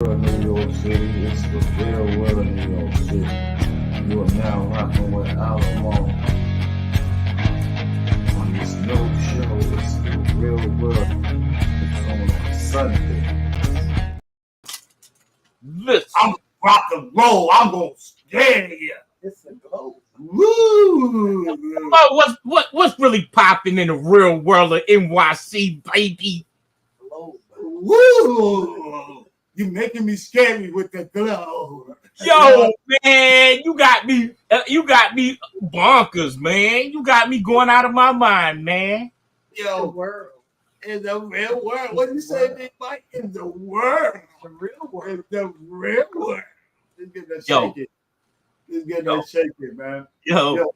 New York City, it's the real world of New York City. You are now rocking with Alamo on this new show. It's the real world. It's on Sunday. Listen, I'm rock and roll. I'm gonna scare you. It's a globe. Woo! what's really popping in the real world of NYC, baby? Woo! You making me scary with the glow. Yo, man, you got me bonkers, man. You got me going out of my mind, man. Yo, world. in the real world. What you say, Big Mike? In the world. The real world. In the real world. Let's get that Yo. shake it. Let's get that shake it, man. Yo,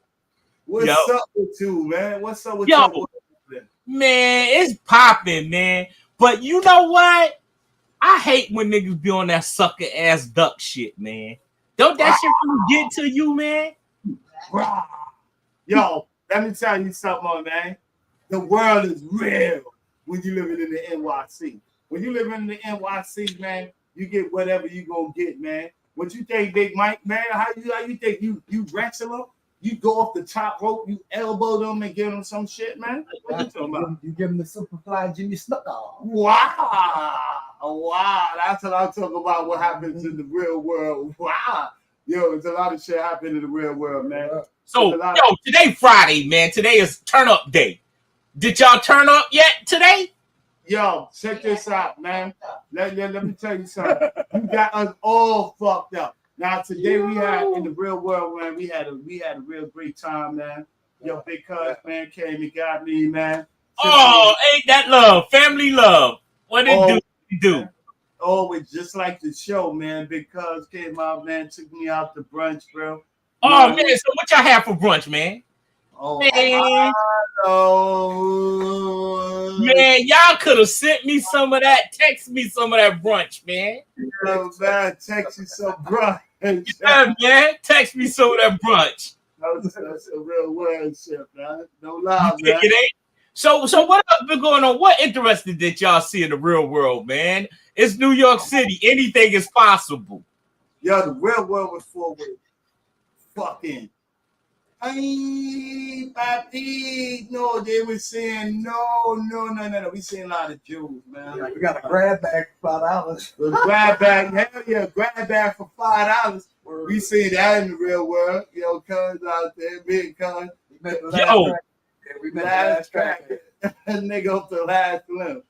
What's Yo. up with you, man? What's up with Yo. you? man, it's popping, man. But you know what? I hate when niggas be on that sucker ass duck shit, man. Don't that shit really get to you, man? Yo, let me tell you something, man. The world is real when you living in the NYC. When you living in the NYC, man, you get whatever you gonna get, man. What you think, Big Mike, man? How you think you wrestle them? You go off the top rope, you elbow them and give them some shit, man? What you talking about? You give him the Superfly Jimmy Snuka. Wow. Wow. That's what I'm talking about, what happens in the real world. Wow. Yo, there's a lot of shit happening in the real world, man. So, today Friday, man. Today is turn up day. Did y'all turn up yet today? Yo, check this out, man. Let me tell you something. You got us all fucked up. Now today we had in the real world, man. We had a real great time, man. Yo, Big Cuz, man, came and got me, man. Oh, ain't that love? Family love. What it do? Always just like the show, man. Big Cuz came out, man, took me out to brunch, bro. Oh man, so what y'all have for brunch, man? Oh, Man. hello. Man, y'all could have sent me some of that. Text me some of that brunch, man. Yo, man, text you some brunch. Yeah, man. Text me some of that brunch. That's a real world shit, man. No lie, man. It ain't. So what else been going on? What interesting did y'all see in the real world, man? It's New York City. Anything is possible. Yo, the real world was full with fucking. Hey, papi. No, they were saying no. We seeing a lot of Jews, man. We got a grab bag for $5. Grab bag, hell yeah, grab bag for $5. We see that in the real world. Yo, Cuz out there, Big Cuz. Yo. We met the last track. Nigga up the last limb.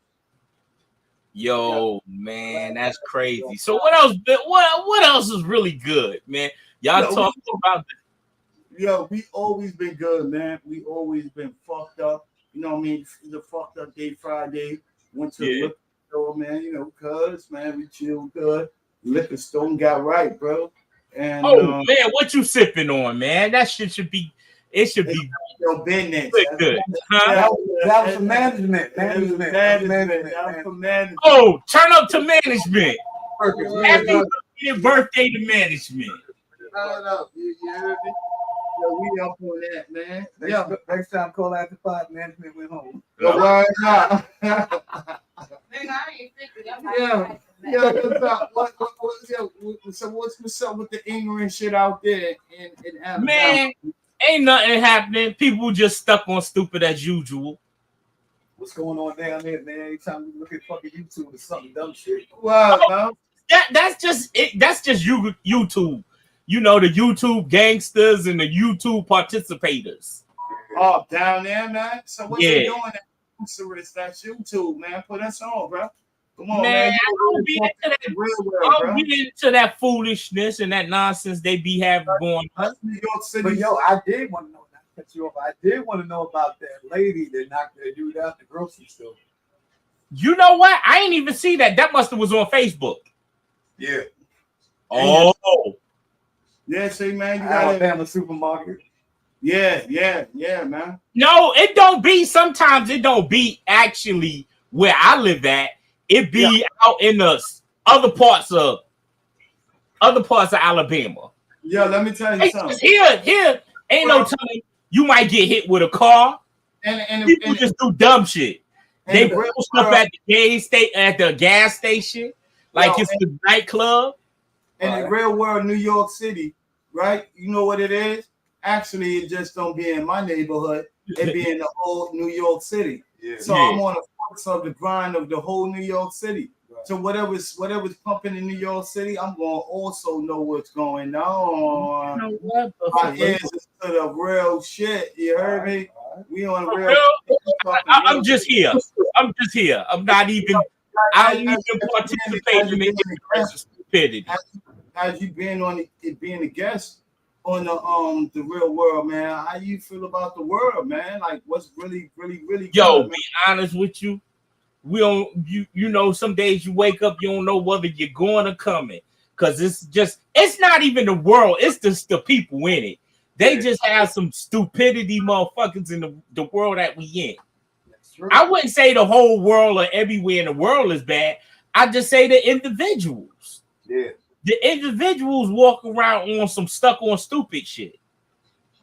Yo, man, that's crazy. So what else? What else is really good, man? Y'all talking about this. Yo, we always been good, man. We always been fucked up. You know what I mean? The fucked up day Friday. Went to the liquor store, man. You know, Cuz, man, we chill good. Liquor store got right, bro. And man, what you sipping on, man? That shit should be. It should be your business. Good. Huh? That was for management. Management. Oh, turn up to management. Happy birthday to management. No. You heard me? Yo, we up on that, man. Next time, call after 5, management went home. Why not? So what's up with the ignorant shit out there in Alabama? Man, ain't nothing happening. People just stuck on stupid as usual. What's going on down there, man? Anytime you look at fucking YouTube, it's something dumb shit. Wow, that's just it. That's just YouTube. You know, the YouTube gangsters and the YouTube participators. Oh, down there, man. So what you doing? That's YouTube, man. Put us on, bro. Come on, man. I don't be into that foolishness and that nonsense they be having going on. New York City. But yo, I did want to know. Cut you off. I did want to know about that lady that knocked that dude out the grocery store. You know what? I ain't even see that. That must have was on Facebook. Yeah. Oh. Yeah, see, man, you got Alabama supermarket. Yeah, man. No, it don't be. Sometimes it don't be actually where I live at. It be out in the other parts of Alabama. Yeah, let me tell you something. Here ain't no time you might get hit with a car. And people just do dumb shit. They pull stuff at the gas station. like it's the nightclub. In the real world, New York City, right? You know what it is? Actually, it just don't be in my neighborhood. It be in the whole New York City. Yeah. So I'm on the force of the grind of the whole New York City. Right. So whatever's pumping in New York City, I'm going to also know what's going on. You know what? My ears is to the real shit. You heard me? We on real. I'm just here. I'm not even. I don't even participate in the stupidity. As you being a guest on the real world, man, how you feel about the world, man? Like what's really yo, be honest with you, we don't you know, some days you wake up, you don't know whether you're going or coming, because it's not even the world, it's just the people in it. They just have some stupidity motherfuckers in the world that we in. I wouldn't say the whole world or everywhere in the world is bad. I just say the individuals. Yeah. The individuals walk around on some stuck on stupid shit.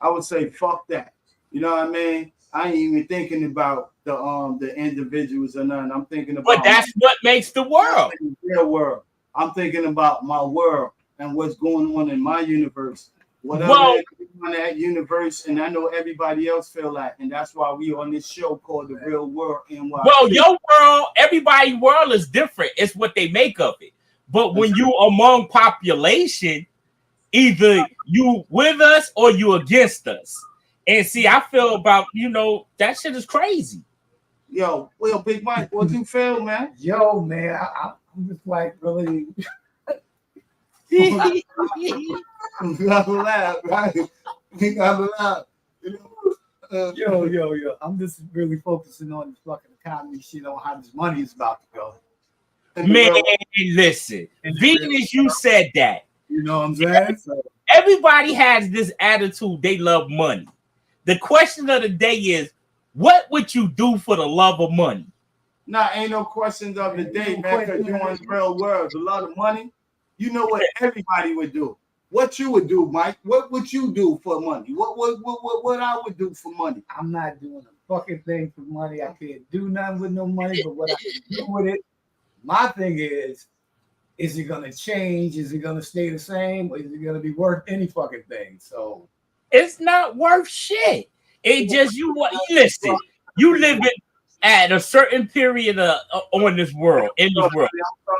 I would say fuck that. You know what I mean? I ain't even thinking about the individuals or nothing. I'm thinking about. But that's what makes the world. The real world. I'm thinking about my world and what's going on in my universe. Whatever in that universe, and I know everybody else feel like, and that's why we on this show called The Real World. And well, your world, everybody's world is different. It's what they make of it. But when you among population, either you with us or you against us. And see, I feel about, that shit is crazy. Yo, well, Big Mike, what you feel, man? Yo, man, I'm just like really. You gotta laugh, right? You gotta laugh. Yo. I'm just really focusing on this fucking economy shit, on how this money is about to go. Man, listen. Being as you said that. You know what I'm saying? Everybody has this attitude, they love money. The question of the day is, what would you do for the love of money? Nah, ain't no questions of the day, man, because you're in the real world. A lot of money. You know what everybody would do. What you would do, Mike? What would you do for money? What I would do for money? I'm not doing a fucking thing for money. I can't do nothing with no money, but what I can do with it, my thing is it gonna change? Is it gonna stay the same? Or is it gonna be worth any fucking thing? So it's not worth shit. It just listen. You live at a certain period on this world, in this world.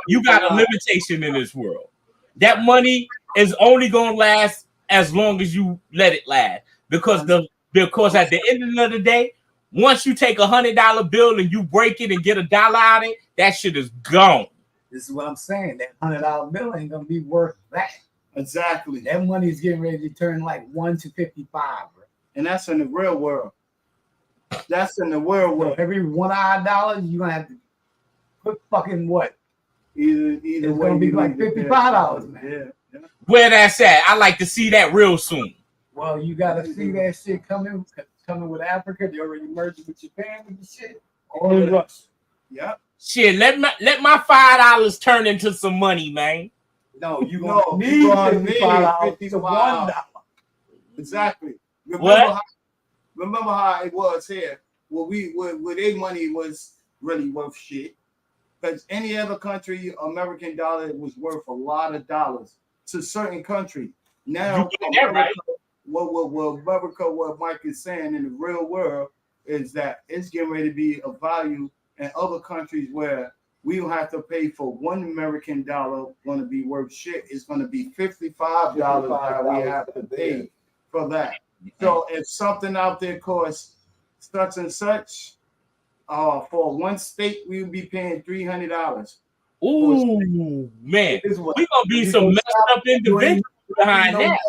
You got a limitation in this world. That money is only gonna last as long as you let it last. Because at the end of the day, once you take $100 bill and you break it and get $1 out of it, that shit is gone. This is what I'm saying. That $100 bill ain't gonna be worth that. Exactly. That money is getting ready to turn like 1 to 55, bro. And that's in the real world. That's in the real world. Every $1 you're gonna have to put fucking what? Either it's way, gonna be like $55, man. Yeah. Where that's at? I like to see that real soon. Well, you gotta see that shit coming with Africa. They already merged with Japan with the shit. All of us. Yep. Shit, let my $5 turn into some money, man. No, you gonna need $55 to $1. Exactly. Remember how it was here? Where their money was really worth shit. Because any other country, American dollar was worth a lot of dollars to certain country. Now, America, what Mike is saying in the real world is that it's getting ready to be a value in other countries where we don't have to pay for $1 American dollar going to be worth shit. It's going to be $55 that we have to pay for that. So if something out there costs such and such, for one state, we would be paying $300. Ooh, man. We're going to be some messed up individuals behind that.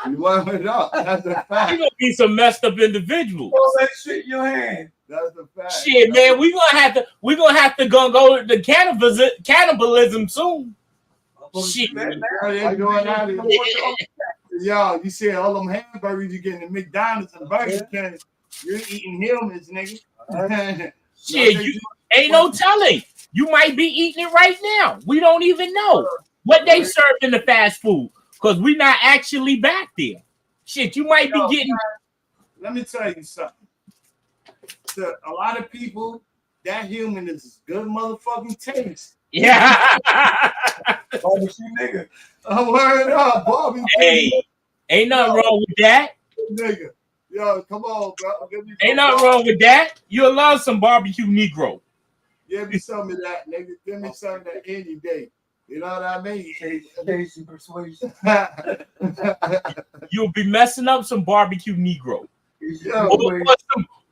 You want it up. That's a fact. We're going to be some messed up individuals. Throw that shit in your hand. That's a fact. Shit, man, we're gonna have to go to the cannibalism soon. Shit. Yo, you see all them hamburgers you get in the McDonald's and Burger King. You're eating humans, nigga. Shit, ain't no telling. You might be eating it right now. We don't even know what they serve in the fast food because we're not actually back there. Shit, you might be getting. Let me tell you something. To a lot of people, that human is good motherfucking taste. Yeah. Barbecue nigga. I'm wearing up, Bobby. Hey, ain't nothing wrong with that. Nigga. Yo, come on, bro. Give me Ain't some nothing wrong with that. You'll love some barbecue Negro. Give me some of that, nigga. Give me some of that any day. You know what I mean? Case and persuasion. You'll be messing up some barbecue Negro. Yo,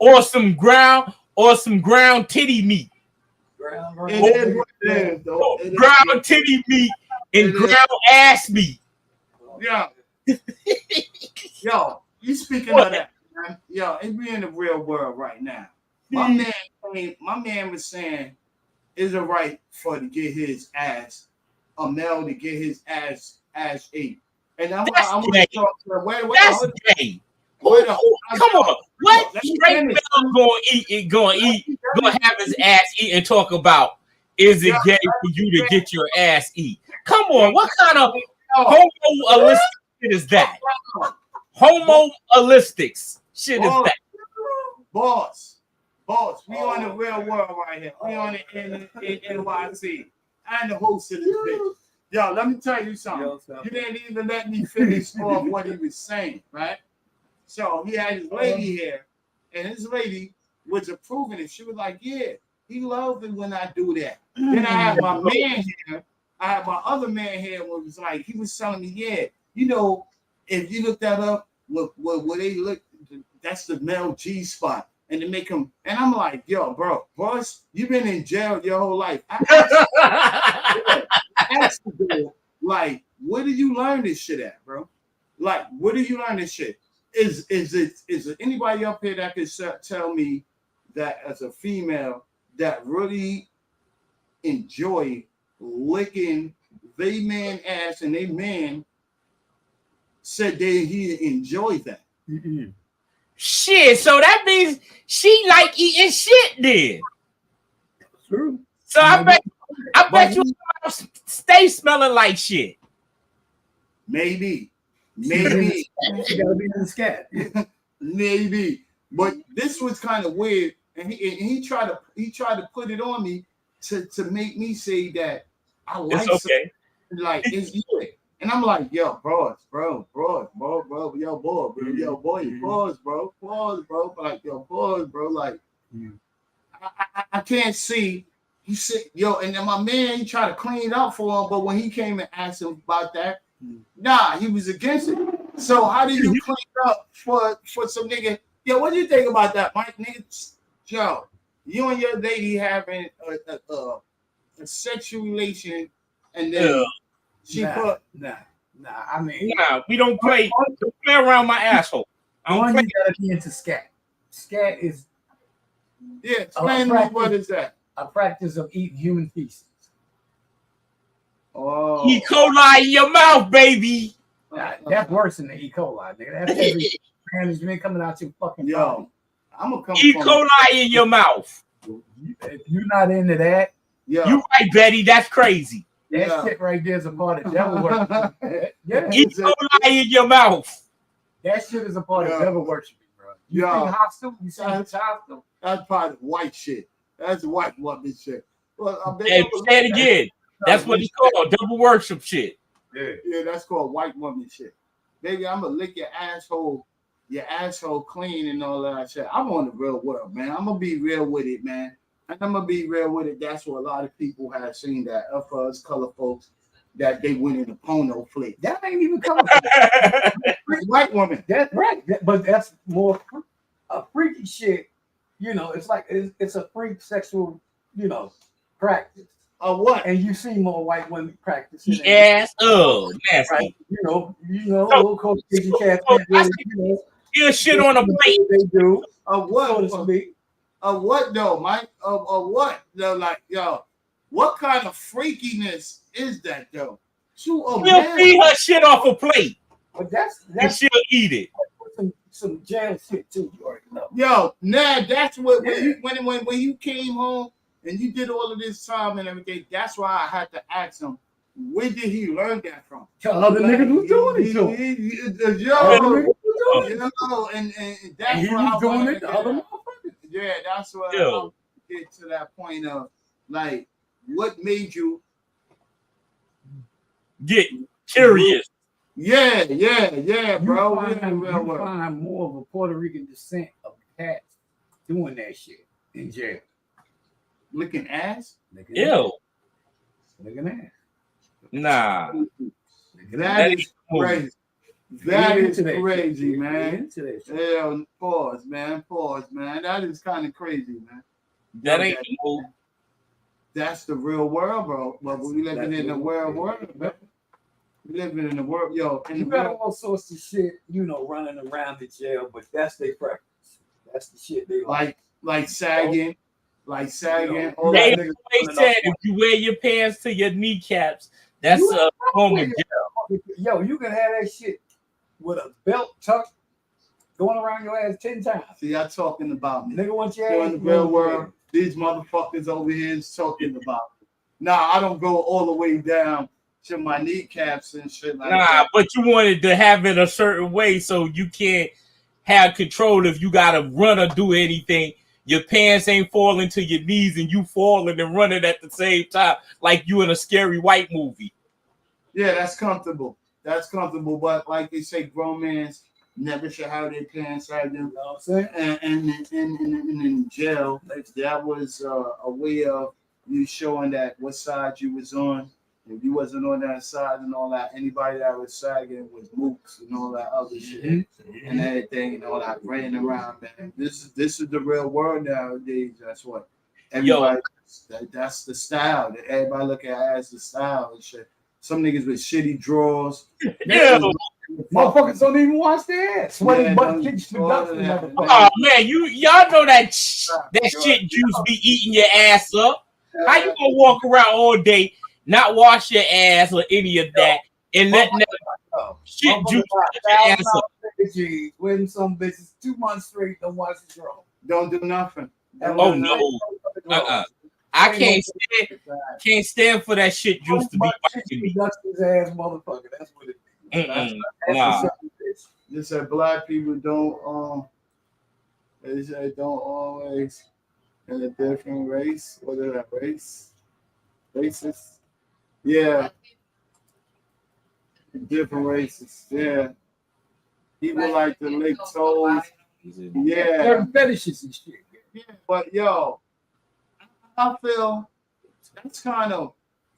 Or some ground titty meat. it is what it is, though. It is. Ground titty meat and It is. ground ass meat. Yo. Yo, you speaking of that, man. Yo, it's we in the real world right now. My man was saying, is it right for to get his ass, a male to get his ass ate? And I'm gonna talk to her. Wait, That's gay. Wait, come on. What Let me straight finish. male gonna have his ass eat and talk about is it gay for you to get your ass eat? Come on, what kind of homoalistic shit is that? Homoalistics shit is that? Boss, we on the real world right here. We on it in NYC. I'm the host of this bitch. Yo, let me tell you something. You didn't even let me finish off what he was saying, right? So he had his lady here, and his lady was approving it. She was like, yeah, he loves it when I do that. Then I had my man here. I had my other man here who was like, he was telling me, yeah, you know, if you look that up, what they look, that's the male G spot. And to make him, and I'm like, yo, bro, boss, you've been in jail your whole life. I asked the girl, like, where do you learn this shit at, bro? Like, where do you learn this shit? Is it anybody up here that could tell me that as a female that really enjoy licking they man ass and they man said he enjoyed that? Mm-hmm. Shit, so that means she like eating shit then. True. So I bet you stay smelling like shit. Maybe. You gotta be in the scat. Maybe. But this was kind of weird. And he tried to put it on me to make me say that I like it's okay. Like it's good. And I'm like, yo, bro, yo, boy, pause, bro. Like, yo, pause, bro. Like, I can't see. He said, yo, and then my man, he tried to clean up for him, but when he came and asked him about that, nah, he was against it. So how do you clean up for some nigga? Yo, what do you think about that, Mike? Nigga, yo, you and your lady having a sexual relation, and then I mean, we don't play around my asshole. I don't play. You gotta be into scat. Scat is explain to me what is that? A practice of eating human feces. Oh, E. coli in your mouth, baby. That's worse than the E. coli, nigga. That's every management coming out your fucking body. I'm gonna come. E. coli in your mouth. If you're not into that, you right, Betty. That's crazy. That shit right there is a part of devil worship. E. coli in your mouth. That shit is a part of devil worship, bro. You think hostile? You say it's hostile? That's part of white shit. That's white woman shit. Well, say it again. That's what it's called. Double worship shit. Yeah, that's called white woman shit. Baby, I'm gonna lick your asshole clean and all that shit. I'm on the real world, man. I'm gonna be real with it, man. And I'm gonna be real with it. That's what a lot of people have seen that of us color folks that they went in a porno flick. That ain't even color. White woman. That's right. But that's more a freaky shit. You know, it's like it's a freak sexual, practice. What? And you see more white women practicing. Yes. Oh, nasty. Right. You know, little Caucasian cats. You shit on a plate. They do. What? What though, Mike? What? Though, like, yo, what kind of freakiness is that though? She'll feed her shit off a plate. But that's and she'll eat it. Some jail shit too. You already know. Yo, that's what when you came home and you did all of this time and everything. That's why I had to ask him, where did he learn that from? Other niggas was doing it too. And that's he was doing it. The other motherfuckers. Yeah, that's what I get to that point of like what made you Get curious. Yeah, bro. You find more of a Puerto Rican descent of cats doing that shit in jail. Licking ass? Ew. Licking ass. Nah. That is crazy. That is crazy, man. Yeah, pause, man. That is kind of crazy, man. That ain't cool. That's the real world, bro. But we living in the world, man. We living in the world, yo. And you got all sorts of shit, running around the jail, but that's their preference. That's the shit they like sagging. All They that always said if you wear your pants to your kneecaps, that's a form of jail. Yo, you can have that shit with a belt tucked going around your ass 10 times. See, y'all talking about me. Nigga wants your ass in the real world. These motherfuckers over here is talking about me. Nah, I don't go all the way down to my kneecaps and shit like that. But you wanted to have it a certain way so you can't have control if you gotta run or do anything. Your pants ain't falling to your knees and you falling and running at the same time like you in a scary white movie. Yeah, that's comfortable. But like they say, grown men never should have their pants out. You know what I'm saying? And in jail, that was a way of you showing that what side you was on. If you wasn't on that side and all that, anybody that was sagging was mooks and all that other shit and everything and all that running around, man. This is the real world nowadays. That's what everybody. That's the style that everybody look at as the style and shit. Some niggas with shitty drawers. Motherfuckers don't even wash their ass. Sweaty butt kicks the dust. Oh man, y'all know that shit juice be eating your ass up. How you gonna walk around all day, not wash your ass or any of that, and letting that shit juice eat your ass up? When some bitches 2 months straight don't wash the drawers. Don't do nothing. Oh no. I can't stand for that shit juice to be watching me. His ass motherfucker. That's what it is. Nah. They said black people don't they say don't always in a different race. What is that race? Racist? Yeah. Different races. Yeah. People like to lick toes. Yeah. They're fetishes and shit. Yeah, but yo, I feel that's kind of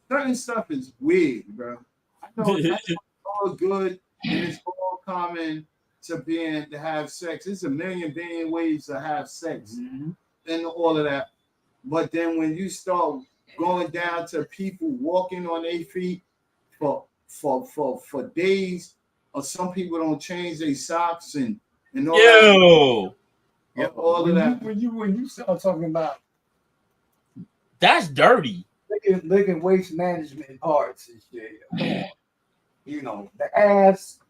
certain stuff is weird, bro. I know that's all good and it's all common to have sex. There's a million billion ways to have sex and all of that. But then when you start going down to people walking on their feet for days, or some people don't change their socks and all that. Yeah, all of that. When you start talking about that's dirty. Licking waste management parts and shit. The ass.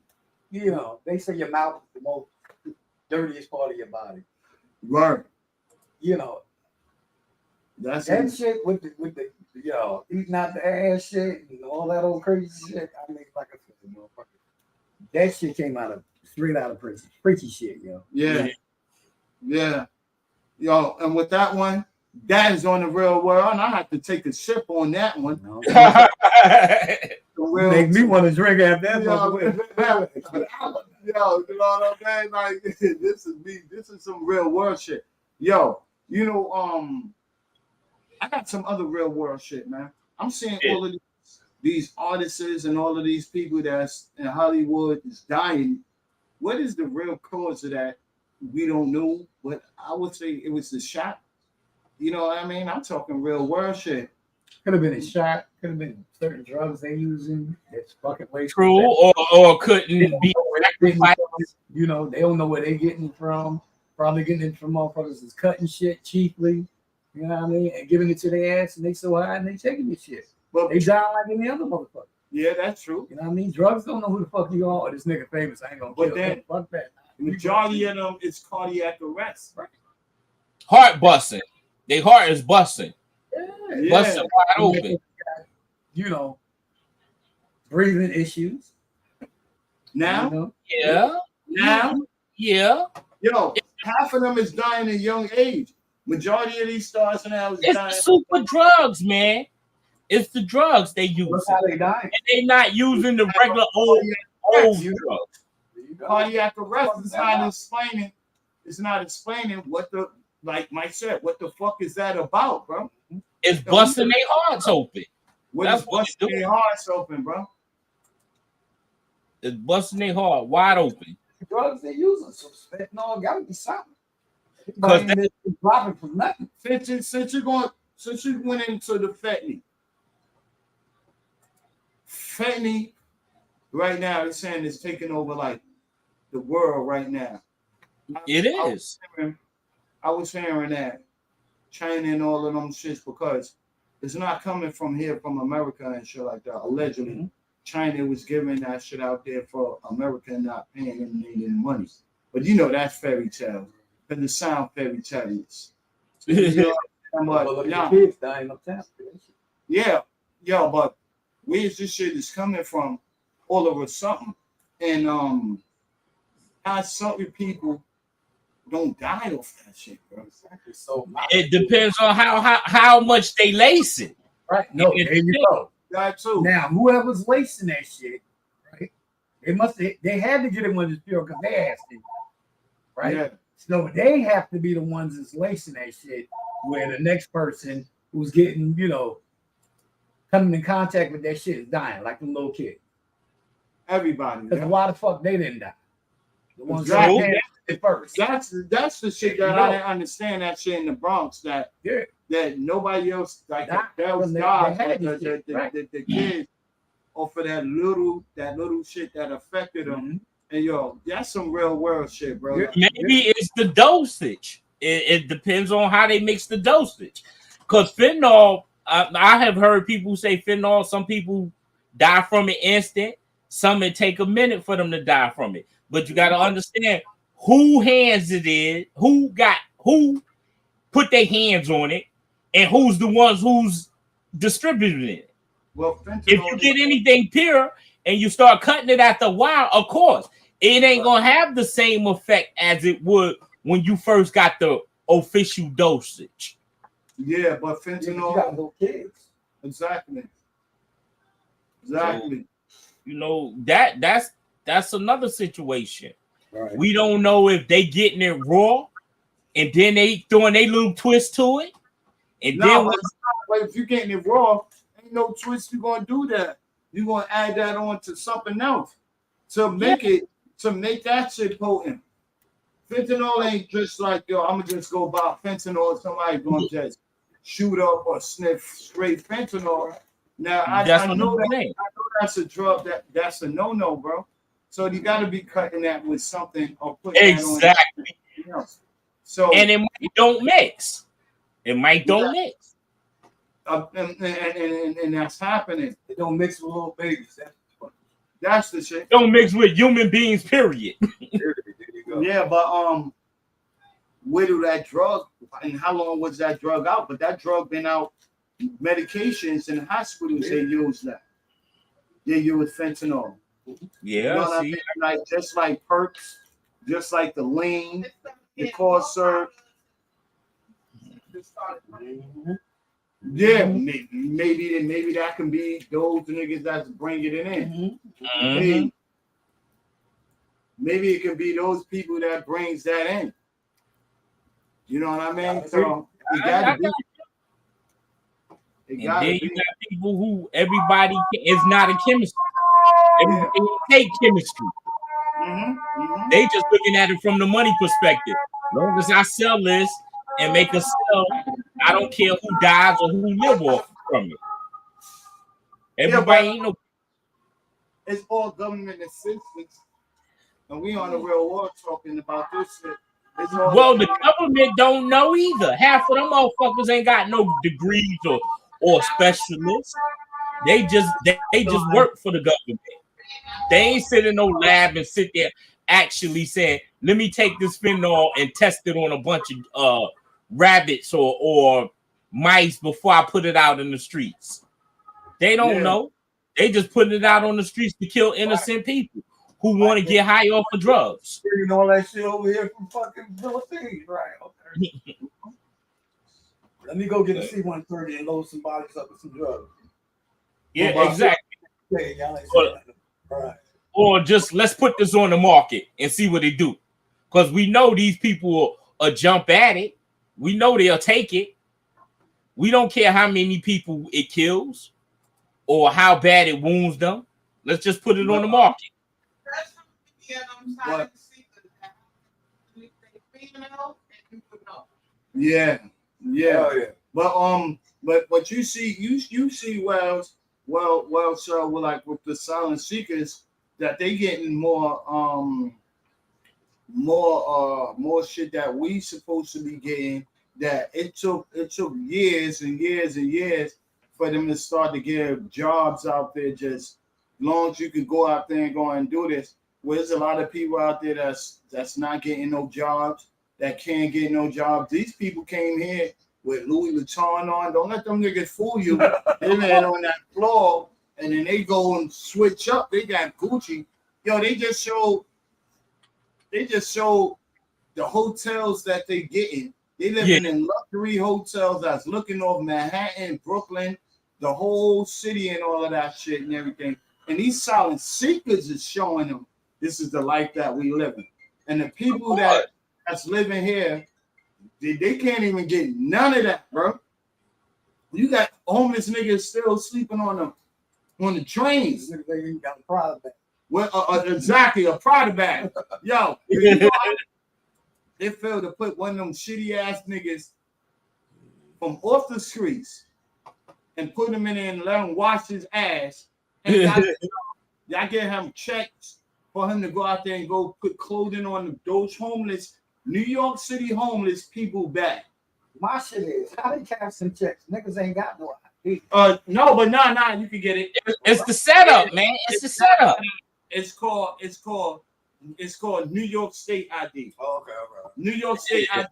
They say your mouth is the most dirtiest part of your body. Right. That's that shit with the eating out the ass shit and all that old crazy shit. I mean, like I said, motherfucker, that shit came straight out of prison. Freaky shit, yo. Yeah. Yo, and with that one, that is on the real world, and I have to take a sip on that one. Make me want to drink after that. Yo, you know what I'm saying? Like this is some real world shit. Yo, I got some other real world shit, man. I'm seeing all of these artists and all of these people that's in Hollywood is dying. What is the real cause of that? We don't know, but I would say it was the shot. You know what I mean? I'm talking real world shit. Could have been a shot. Could have been certain drugs they using. It's fucking way true, or couldn't be. They don't know where they're getting it from. Probably getting it from motherfuckers that's cutting shit cheaply. You know what I mean? And giving it to their ass, and they so high and they taking this shit. But they die like any other motherfucker. Yeah, that's true. You know what I mean? Drugs don't know who the fuck you are. Or this nigga famous. I ain't gonna kill him. Fuck that. The majority of them is cardiac arrest, right? Heart busting. Their heart is busting. Yeah. Busting wide open. Breathing issues. Now? Yeah. Now? Yeah. Yo, half of them is dying at a young age. Majority of these stars now is dying. It's super drugs, man. It's the drugs they use. That's how they die. And they not using the regular old drugs. Cardiac arrest is not explaining. It's not explaining what the, like Mike said, what the fuck is that about, bro? It's busting their hearts open. What is busting their hearts open, bro? It's busting their heart wide open. Drugs they using, so fentanyl got to be something. Because Because dropping from nothing. Since you went into the fentanyl right now, they're saying it's taking over like the world right now. It is. I was hearing that China and all of them shits, because it's not coming from here, from America and shit like that. Allegedly, China was giving that shit out there for America and not paying them any money. But you know that's fairy tale. Because it sound fairy tales. Kids dying uptown. Yeah, but where's this shit is coming from all over something? And how certain people don't die off that shit, bro. Exactly. So it depends on how much they lace it. Right. No, there you go. That too. Now, whoever's lacing that shit, right? They had to get it when it's pure because they asked it. Right? Yeah. So they have to be the ones that's lacing that shit, where the next person who's getting, coming in contact with that shit is dying, like the little kid. Everybody. Because why the fuck they didn't die? The ones Exactly. that had it first. That's the shit that I didn't understand, that shit in the Bronx, that nobody else, like that was God, the kids off of that little shit that affected them. Mm-hmm. And that's some real world shit, bro. Maybe it's the dosage. It depends on how they mix the dosage. Because fentanyl, I have heard people say fentanyl, some people die from it instant. Some it take a minute for them to die from it. But you got to understand who hands it is, who put their hands on it, and who's the ones who's distributing it. Well, if you get anything pure and you start cutting it after a while, of course, it ain't gonna have the same effect as it would when you first got the official dosage. Yeah, but fentanyl. You got little kids. Exactly. So, that's another situation. Right. We don't know if they getting it raw and then they throwing a little twist to it. And then if you're getting it raw, ain't no twist you're gonna do that. You're gonna add that on to something else to make that shit potent. Fentanyl ain't just like, I'm gonna just go buy fentanyl, somebody gonna just shoot up or sniff straight fentanyl. Now I know that's a drug that's a no, bro. So you got to be cutting that with something or putting that on. So and it might don't mix. It might don't mix. And that's happening. It don't mix with little babies. That's the shit. Don't mix with human beings, period. Yeah, but where do that drug and how long was that drug out? But that drug been out. Medications in the hospitals, they use that. They use fentanyl. Yeah, you know what I mean? Like just like perks, just like the lean, the cough syrup. Yeah, maybe that can be those niggas that's bringing it in. Mm-hmm. Maybe it can be those people that brings that in. You know what I mean? So you gotta be. And then you got people who everybody is not a chemist. Everybody take chemistry. They just looking at it from the money perspective. As long as I sell this and make a sell, I don't care who dies or who live off from it. Everybody ain't no. It's all government assistance, and we on the real world talking about this shit. Well, the government don't know either. Half of them motherfuckers ain't got no degrees or specialists. They just work for the government. They ain't sit in no lab and sit there actually saying, let me take this fentanyl and test it on a bunch of rabbits or mice before I put it out in the streets. They don't know. They just putting it out on the streets to kill innocent people who want to get high off of drugs. You know all that shit over here from fucking Philippines, right? Okay. Let me go get a C-130 and load some bodies up with some drugs. Yeah, exactly. Yeah, y'all ain't But- saying nothing. All right. Or just let's put this on the market and see what they do. Because we know these people will jump at it. We know they'll take it. We don't care how many people it kills or how bad it wounds them. Let's just put it on the market. What? Yeah, yeah. Oh, yeah. But you see well, sir, like with the silent seekers, that they getting more shit that we supposed to be getting. That it took years and years and years for them to start to give jobs out there. Just long as you can go out there and go and do this. Well, there's a lot of people out there that's not getting no jobs, that can't get no jobs. These people came here with Louis Vuitton on. Don't let them niggas fool you. They land on that floor and then they go and switch up. They got Gucci. Yo, they just showed the hotels that they getting. They living in luxury hotels that's looking over Manhattan, Brooklyn, the whole city and all of that shit and everything. And these silent seekers is showing them this is the life that we live in. And the people that's living here, they can't even get none of that, bro. You got homeless niggas still sleeping on the trains. They ain't got a problem. Well, exactly, a Prada bag. Yo, you know they failed to put one of them shitty ass niggas from off the streets and put him in there and let him wash his ass. And y'all get him checks for him to go out there and go put clothing on those homeless, New York City homeless people back. My shit is, how they cash some checks? Niggas ain't got no ID. No, but nah, you can get it. It's the setup, man. It's the setup. It's called New York State ID. Oh, okay, all right. New York State ID.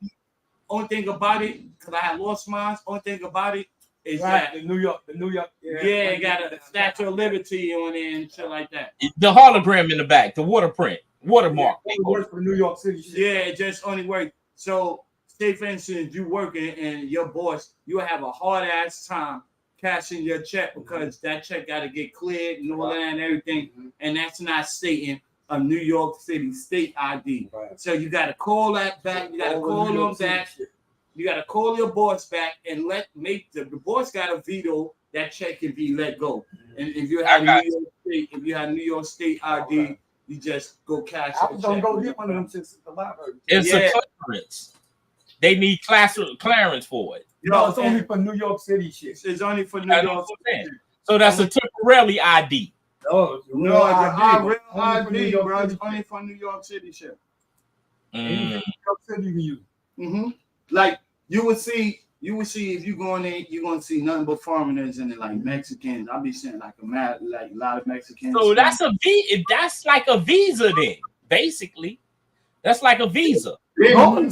Only thing about it, because I had lost mine. Only thing about it is that the New York. yeah, got a Statue of Liberty on it and shit like that. The hologram in the back, the watermark. It works for New York City shit. Yeah, it just only works. So, say for instance, you working and your boss, you have a hard ass time cashing your check because that check got to get cleared and all that and everything, and that's not stating a New York City state ID. Right. So you got to call that back. You got to call them back. You got to call your boss back and make the boss got to veto that check can be let go. And if you have New York State ID, you just go cash. I was gonna go get one of them since the library. It's a clearance. They need clearance for it. No, it's only for New York City shit. It's only for New York City. So that's a temporarily ID. No, it's real ID, bro. It's only for New York City shit. New York City you can use. Mm-hmm. Like you would see if you go in there, you're gonna see nothing but foreigners in it, like Mexicans. I'll be seeing like a lot of Mexicans. So that's like a visa then, basically. That's like a visa. They already,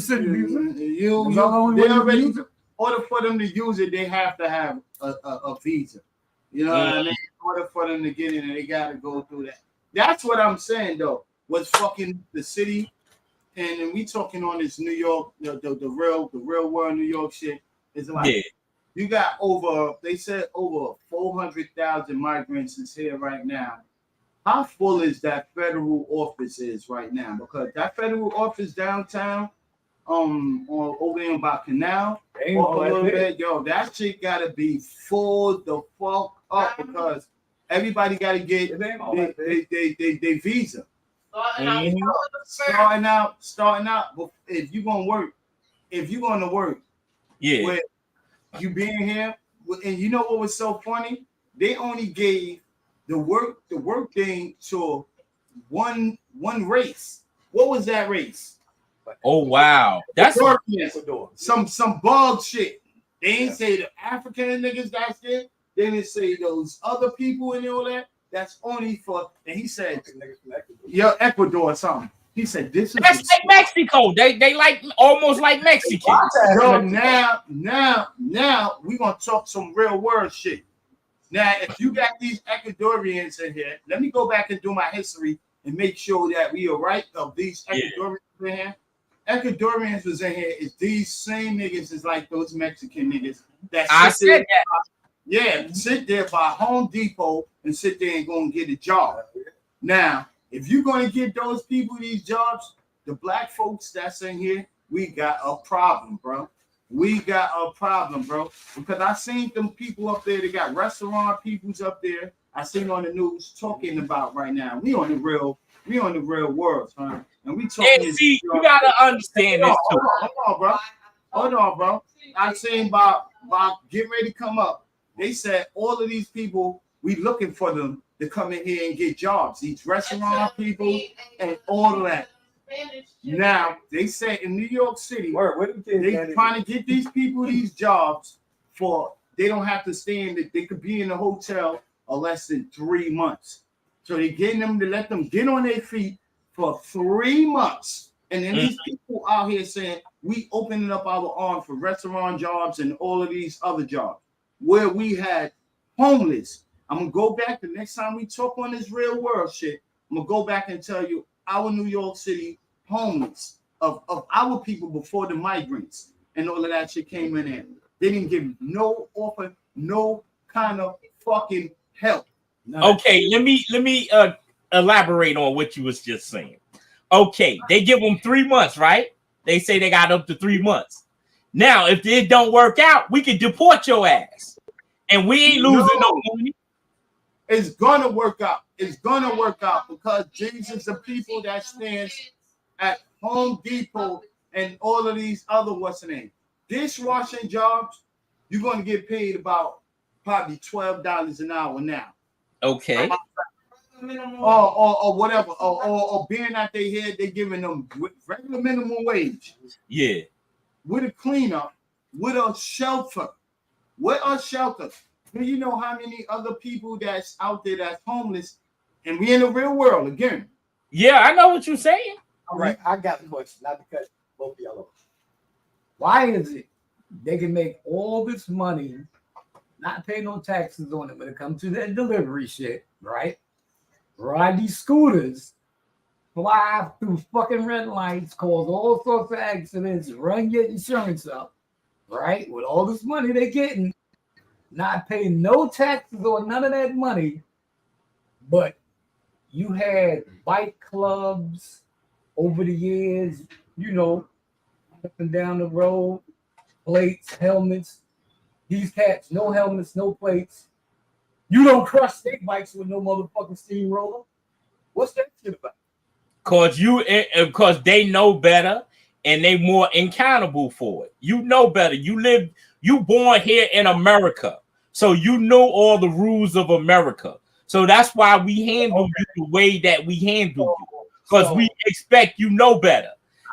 in order for them to use it, they have to have a visa. You know what I mean? In order for them to get in, they gotta go through that. That's what I'm saying though. What's fucking the city, and then we talking on this New York, the real world New York shit. It's like you got they said over 400,000 migrants is here right now. How full is that federal office is right now? Because that federal office downtown, over there by Canal, a little bit, yo, that shit gotta be full the fuck up because everybody gotta get they visa. Starting out. But if you're gonna work, with you being here, and you know what was so funny? They only gave the work thing to one race. What was that race? Oh wow, that's some bug shit. They ain't say the African niggas that's there. They didn't say those other people and all that. That's only for. And he said, Ecuador or something. He said this is. That's like Mexico. They like almost like Mexican. So now we gonna talk some real world shit. Now, if you got these Ecuadorians in here, let me go back and do my history and make sure that we are right of these Ecuadorians in here. Ecuadorians was in here is these same niggas is like those Mexican niggas. Yeah, sit there by Home Depot and sit there and go and get a job. Now, if you're going to get those people these jobs, the black folks that's in here, we got a problem, bro. We got a problem, bro. Because I seen them people up there. They got restaurant peoples up there. I seen on the news talking about right now. We on the real world, son. And we talking. And see, you gotta understand this too. Hold on, bro. Hold on, bro. I seen Bob get ready to come up. They said all of these people, we looking for them to come in here and get jobs. These restaurant people and all of that. Now they said in New York City, they trying to get these people these jobs for they don't have to stay in they could be in a hotel or less than 3 months. So they're getting them to let them get on their feet for 3 months. And then these people out here saying we opening up our arms for restaurant jobs and all of these other jobs where we had homeless. I'm gonna go back the next time we talk on this real world shit. I'm gonna go back and tell you our New York City homeless of our people before the migrants and all of that shit came in there. They didn't give no offer, no kind of fucking help. Okay, let me elaborate on what you was just saying. Okay, they give them 3 months, right? They say they got up to 3 months. Now, if it don't work out, we can deport your ass, and we ain't losing no money. It's gonna work out. It's gonna work out because Jesus, the people that stands at Home Depot and all of these other what's the name dishwashing jobs, you're gonna get paid about probably $12 an hour now. Okay. Or whatever, or being at their head, they're giving them regular minimum wage. Yeah. With a cleanup, with a shelter. Do you know how many other people that's out there that's homeless? And we in the real world again. Yeah, I know what you're saying. All right, I got the question, not because both of y'all. Why is it they can make all this money, not pay no taxes on it when it comes to that delivery shit, right? Ride these scooters, fly through fucking red lights, cause all sorts of accidents, run your insurance up, right? With all this money they're getting, not paying no taxes or none of that money, but you had bike clubs over the years, you know, up and down the road, plates, helmets. These cats, no helmets, no plates. You don't crush stick bikes with no motherfucking steamroller. What's that shit about? Because they know better and they more accountable for it. You know better. You born here in America. So you know all the rules of America. So that's why we handle you the way that we handle you. Because we expect you know better.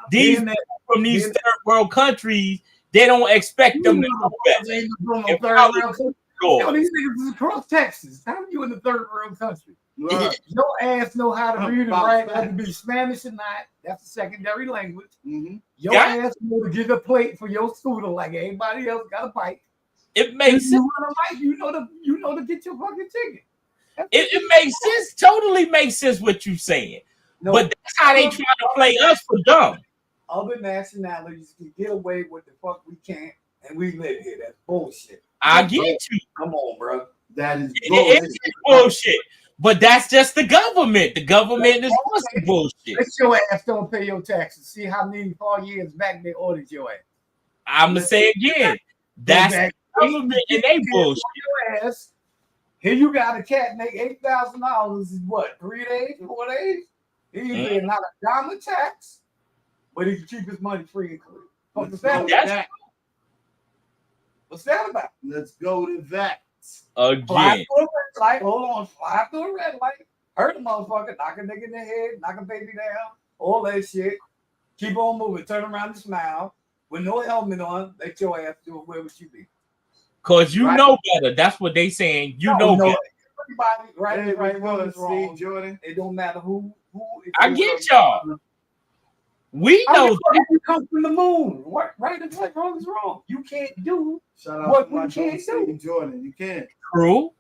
These people from these third world countries, they don't expect them to know better. Yo, these niggas is across Texas. How are you in the third world country? Right. Your ass know how to read and write, whether it be Spanish or not. That's a secondary language. Mm-hmm. Your ass know to get a plate for your scooter like everybody else got a bike. It makes sense. You know to get your fucking ticket. It makes sense. Totally makes sense what you're saying. No, but that's how they try to play us for dumb. Other nationalities can get away with the fuck we can't, and we live here. That's bullshit. I get you. Come on, bro. That is bullshit. It's bullshit. But that's just the government. The government is bullshit. Let your ass don't pay your taxes. See how many 4 years back they ordered your ass. I'm gonna say again. That's the government and they bullshit. Your ass. Here you got a cat make $8,000 in what? 3 days, 4 days? He ain't paying not a dime of tax, but he can keep his money free and clear. What's that about? Let's go to that. Again. Fly through a red light. Hold on. Fly through a red light. Hurt a motherfucker. Knock a nigga in the head. Knock a baby down. All that shit. Keep on moving. Turn around and smile. With no helmet on, let your ass do it. Where would you be? Because you know better. That's what they saying. You know better. Everybody, right, wrong. Jordan. It don't matter who. I get y'all. We know that. You come from the moon. What right is right, wrong is wrong. You can't do what we can't do. Jordan, you can't. True.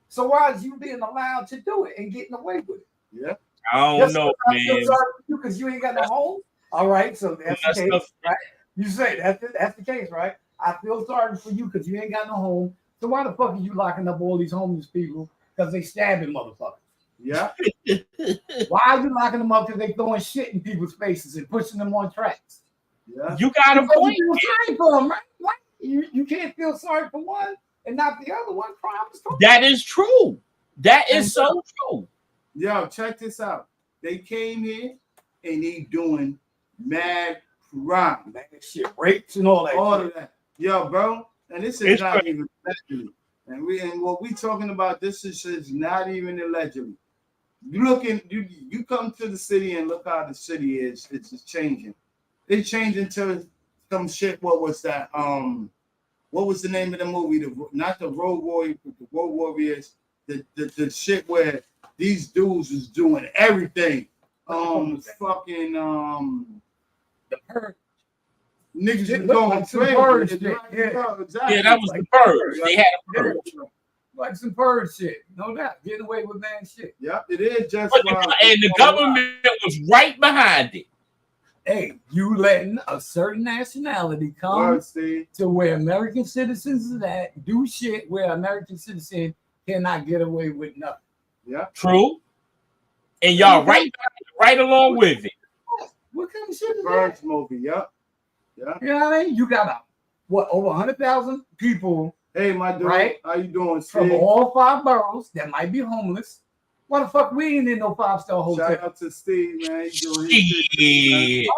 So why is you being allowed to do it and getting away with it? Yeah. I don't know, man. Because you ain't got no home. All right, so that's the case, right? You say that's the case, right? I feel sorry for you because you ain't got no home. So why the fuck are you locking up all these homeless people because they stabbing motherfuckers? Yeah. Why are you locking them up because they throwing shit in people's faces and pushing them on tracks? Yeah. You got a Because point. you feel sorry for them, right? Why? You can't feel sorry for one and not the other one. Crime is crime. That is true. That is so true. Yo, check this out. They came here and they doing mad crime, Man, shit, rapes and all that. all shit. of that. Yo, bro, and this is It's not crazy. even allegedly. And what we talking about, this is not even allegedly. You come to the city and look how the city is. It's just changing. It's changing to some shit. What was that? What was the name of the movie? Not the Road Warrior, the Road Warriors. The shit where these dudes was doing everything. Fucking The purge. niggas Shit was look going like some crazy. purge It's shit, like- yeah. exactly. Yeah, that was the purge. They had a purge. Like some purge shit. No doubt. Getting away with bad shit. Yep, it is just. But and the government was right behind it. Hey, you letting a certain nationality come Word, Steve. to where American citizens is at, do shit where American citizens cannot get away with nothing. Yeah. True. And y'all right along with it. What kind of shit is Purge that? movie. Yep. Yeah. You know what I mean? You got over 100,000 people Hey, my dude. Right. How you doing, from Steve? all 5 boroughs that might be homeless. Why the fuck we ain't in no 5-star hotel? Shout out to Steve, man. He doing his shit. Shit. Ain't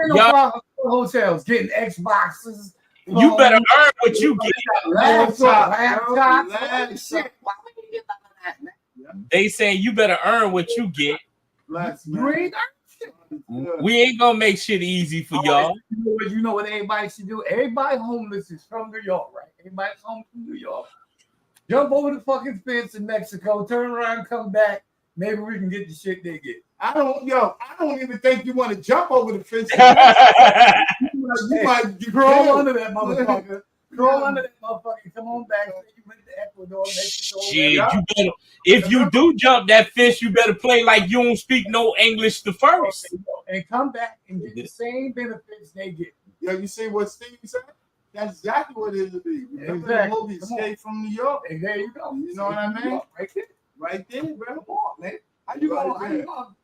no Y'all- 5-star hotels getting Xboxes. You better earn what you get. laptops, all this Laptop. shit. Why would you get none of that, man? They saying you better earn what you get. Bless, You man. ain't shit. We ain't gonna make shit easy for y'all. You know what everybody should do? Everybody homeless is from New York, right? Everybody's home from New York. Jump over the fucking fence in Mexico, turn around, come back. Maybe we can get the shit they get. I don't even think you want to jump over the fence. You might get Crawl killed. under that motherfucker. Crawl under that motherfucker. Come on back. You went to Ecuador, Mexico. Shit, you better. If you do jump that fish, you better play like you don't speak no English the first. And come back and get the same benefits they get. Yo, you see what Steve said? That's exactly what it would be. Remember Exactly. the movie Escape from New York? And there you go. You know what I mean? Right there. Right there, bro. Come on, man. How you gonna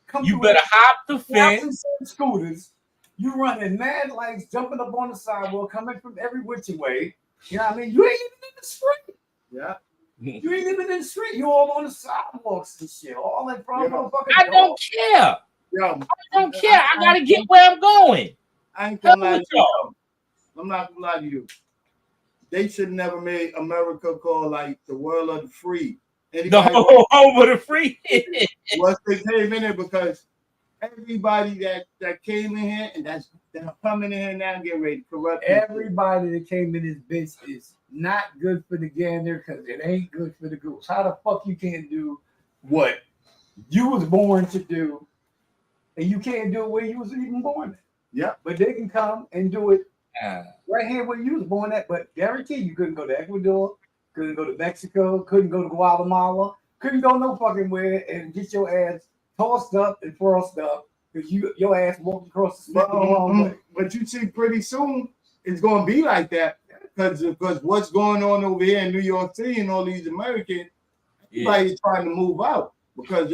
come You through better hop the with fence. scooters? You running mad lights, jumping up on the sidewalk, coming from every which way. You know what I mean? You ain't even in the street. Yeah. You ain't even in the street. You all on the sidewalks and shit. All that from Yeah. motherfucking. I don't care. Yo, I don't care. I gotta get where I'm going. I ain't gonna lie Hell to with you. y'all. I'm not gonna lie to you. They should never made America called like the world of the free. The Anybody whole over the free. once they came in there, because everybody that came in here and that's coming in here now getting ready to corrupt Everybody that came in this bitch is not good for the gander because it ain't good for the goose. How the fuck you can't do what you was born to do, and you can't do it where you was even born? Yeah. But they can come and do it right here where you was born at. But guarantee you couldn't go to Ecuador, couldn't go to Mexico, couldn't go to Guatemala, couldn't go no fucking where and get your ass tossed up and thrust up because your ass walked across the street the wrong way. But you see, pretty soon it's gonna be like that because what's going on over here in New York City and all these Americans, everybody's trying to move out because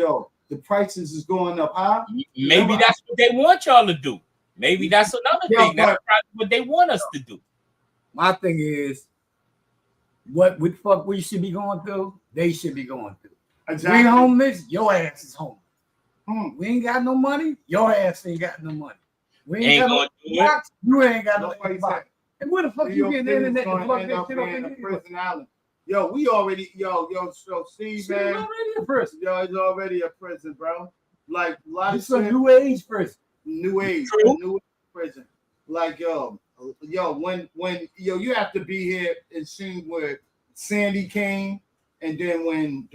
the prices is going up high. Maybe that's what they want y'all to do. Maybe that's another thing. That's probably what they want us to do. My thing is, what the fuck we should be going through, they should be going through. Exactly. We homeless, your ass is homeless. Hmm. We ain't got no money, your ass ain't got no money. We Ain't got gonna do no box, you ain't got no Nobody box. said- And where the fuck New you York getting the City's internet to gonna plug end that up shit up being in a here? prison island. Yo, we already so Steve, Shit is man. already a prison. Yo, it's already a prison, bro. Like a lot of It's a shit. new age prison. New age, True. new age prison. Like when you have to be here and see where Sandy came, and then when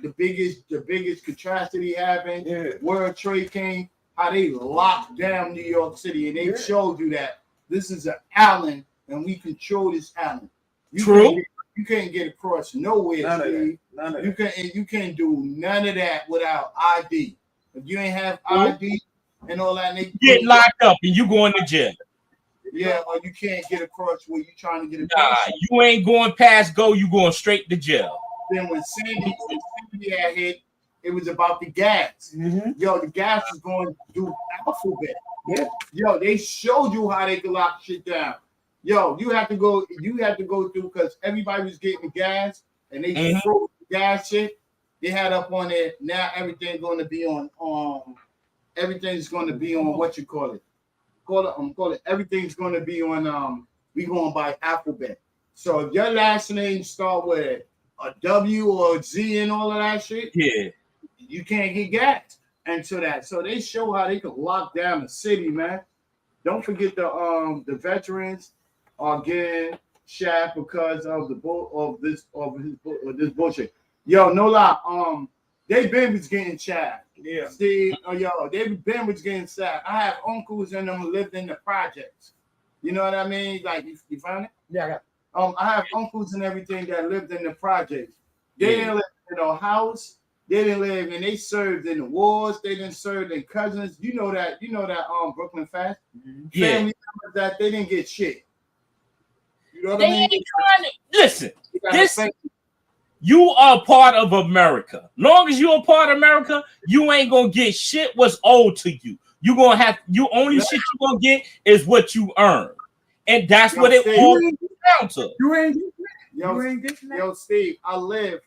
the biggest catastrophe happened, Yeah. World Trade came, how they locked down New York City, and they Yeah. showed you that this is an island and we control this island. True. You can't get across nowhere, None of Steve. that. None of You that. you can't do none of that without ID. If you ain't have ID and all that, they Get locked up and you going to jail. Yeah, or you can't get across where you're trying to get Nah, across. you ain't going past go. You going straight to jail. Then when Sandy had hit, it was about the gas. Yo, the gas is going through alphabet. Yeah. Yo, they showed you how they could lock shit down. Yo, you have to go through because everybody was getting the gas and they froze the gas shit. They had up on it. Now everything's going to be on everything's going to be on what you call it. Call it everything's going to be on we going by alphabet. So if your last name start with a W or a Z and all of that shit, Yeah, you can't get gas into that. So they show how they could lock down the city, man. Don't forget the veterans are getting shot because of this bullshit. Yo, no lie. They been was getting shot. Yeah. Steve, they been was getting shot. I have uncles and them who lived in the projects. You know what I mean? Like you find it? Yeah, I got it. I have uncles and everything that lived in the projects. They didn't live in a house. They didn't live, and they served in the wars. They didn't serve in cousins. You know that Brooklyn Fast. yeah. Family members that they didn't get shit. You know what They I mean? ain't trying to listen. You gotta This think. you are part of America. Long as you're a part of America, you ain't gonna get shit what's owed to you. You gonna have only shit you gonna get is what you earn, and that's what it all comes down to. You ain't getting that. Yo, Steve, I live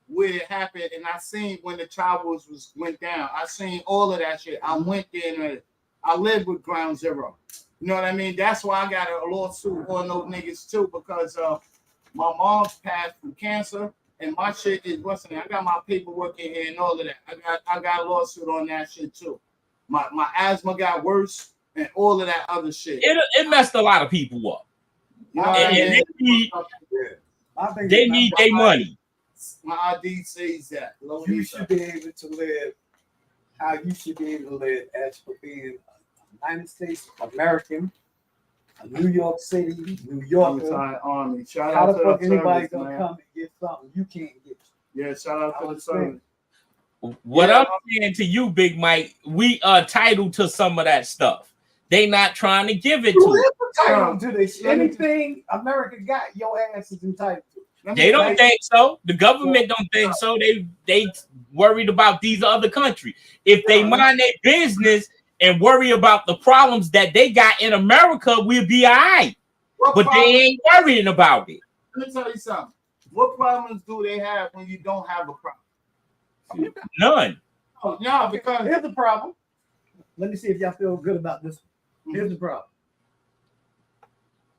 where it happened, and I seen when the Towers went down. I seen all of that shit. I went there and I lived with Ground Zero. You know what I mean? That's why I got a lawsuit on those niggas too, because my mom passed from cancer, and my shit is busting. I got my paperwork in here and all of that. I got a lawsuit on that shit too. My asthma got worse and all of that other shit. It messed a lot of people up. You know what I And mean? they need their money. My ID says that. You should be able to live how you should be able to live as for being a United States American, a New York City, New Yorker. Army. Shout How out the to fuck the anybody service, gonna man. come and get something you can't get? Yeah, shout out to the service. What I'm saying to you, Big Mike, we are entitled to some of that stuff. They not trying to give it to us. Entitled to this. Anything America got, your ass is entitled to. They don't think so. The government don't think so. They worried about these other countries. If they mind their business and worry about the problems that they got in America, we'll be all right. But they ain't worrying about it. Let me tell you something. What problems do they have when you don't have a problem? None. Oh, no, because Here's the problem. Let me see if y'all feel good about this. Here's the problem.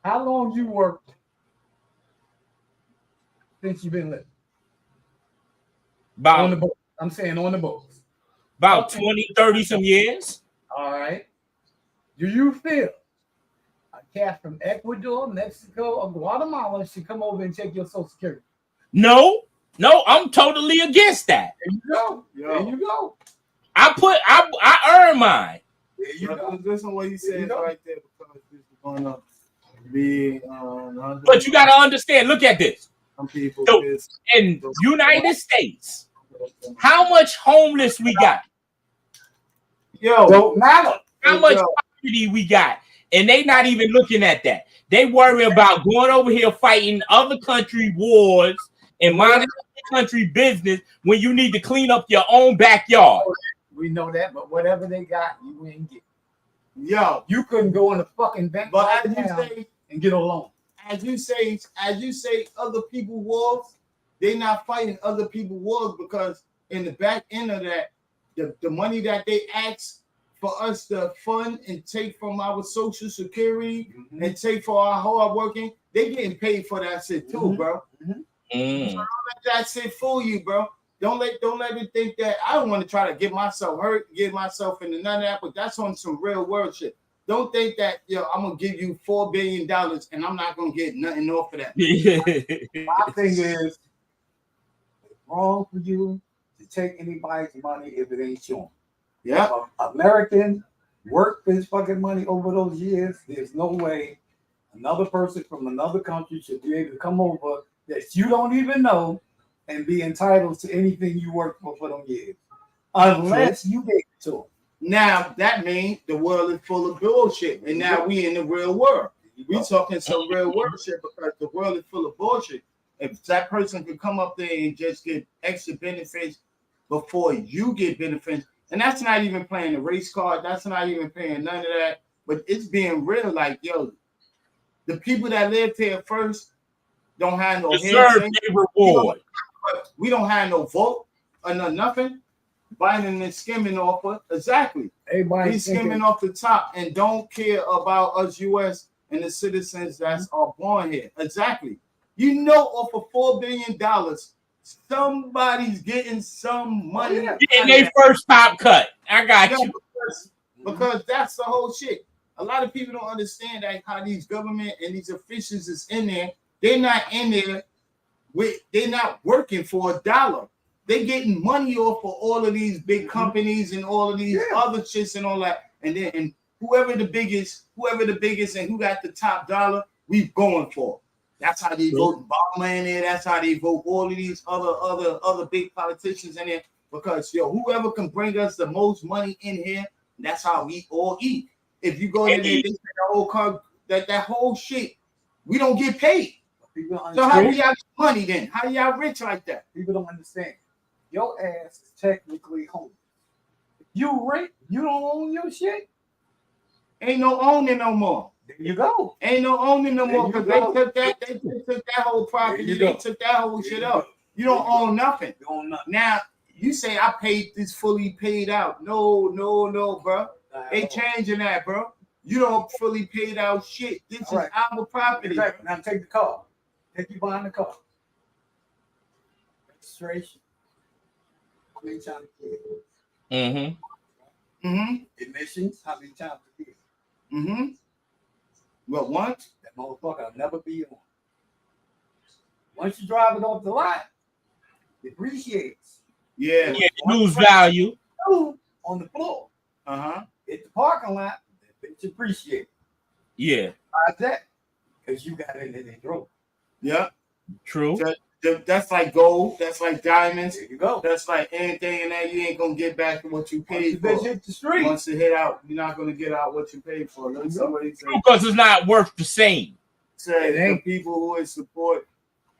How long you worked since you've been living? On the boat. I'm saying on the boats. About 20, 30 some years. All right. Do you feel a cat from Ecuador, Mexico, or Guatemala should come over and take your Social Security? No, I'm totally against that. There you go. There you go. I earn mine. There you go. listen what he said right there, because this is going to be But you gotta understand, look at this. some people So, in United States, how much homeless we got? Don't matter. How much poverty we got? And they not even looking at that. They worry about going over here fighting other country wars and minding other country business when you need to clean up your own backyard. We know that, but whatever they got, you ain't get. Yo, You couldn't go in the fucking bank but right as you now say, and get a loan. as you say, other people wars, they not fighting other people wars, because in the back end of that, the money that they ask for us to fund and take from our Social Security and take for our hard working, they getting paid for that shit too, bro. So don't let that shit fool you, bro. Don't let it think that I don't want to try to get myself hurt, get myself into none of that, but that's on some real world shit. Don't think that I'm gonna give you $4 billion and I'm not gonna get nothing off of that. My thing is, it's wrong for you to take anybody's money if it ain't yours. Yeah. American worked for his fucking money over those years. There's no way another person from another country should be able to come over that you don't even know and be entitled to anything you worked for them years, unless you gave it to them. Now that means the world is full of bullshit, and now we in the real world. We talking some real world shit because the world is full of bullshit. If that person could come up there and just get extra benefits before you get benefits, and that's not even playing the race card, that's not even paying none of that, but it's being real. Like, yo, the people that lived here first don't have no deserve headspace. their reward. We don't have no vote or no nothing. Biden is skimming off of exactly. Everybody He's skimming off the top and don't care about us U.S. and the citizens that are born here. Exactly. You know, off of $4 billion, somebody's getting some money. Getting their first top cut. I got you. Because that's the whole shit. A lot of people don't understand that how these government and these officials is in there. They're not in there they're not working for $1. They're getting money off of all of these big companies and all of these other shits and all that. And then whoever the biggest and who got the top dollar, we going for. That's how they vote Obama in there. That's how they vote all of these other big politicians in there. Because whoever can bring us the most money in here, that's how we all eat. If you go in there, that whole shit, we don't get paid. So how do y'all get money then? How y'all rich like that? People don't understand. Your ass is technically home. If you rent, you don't own your shit. Ain't no owning no more. There you go. Ain't no owning no more because they took that whole property. They took that whole shit up. You don't own nothing. You own nothing. Now you say I paid this fully paid out. No, bro. They changing that, bro. You don't fully paid out shit. This is our property. Exactly. Now take the car. Take you buying the car. Registration. How many times a year? Emissions. How many times a year? Well, once that motherfucker will never be on. Once you drive it off the lot, it depreciates. Yeah. Lose value. On the floor. Hit the parking lot, it depreciates. Yeah. Why is that? Because you got it in the drove. Yeah. True. That's like gold. That's like diamonds. There you go. That's like anything in that you ain't gonna get back what you paid for. Hit the street. Once it hit out, you're not gonna get out what you paid for. Let me see what he said. Because it's not worth the same. Say the people who is support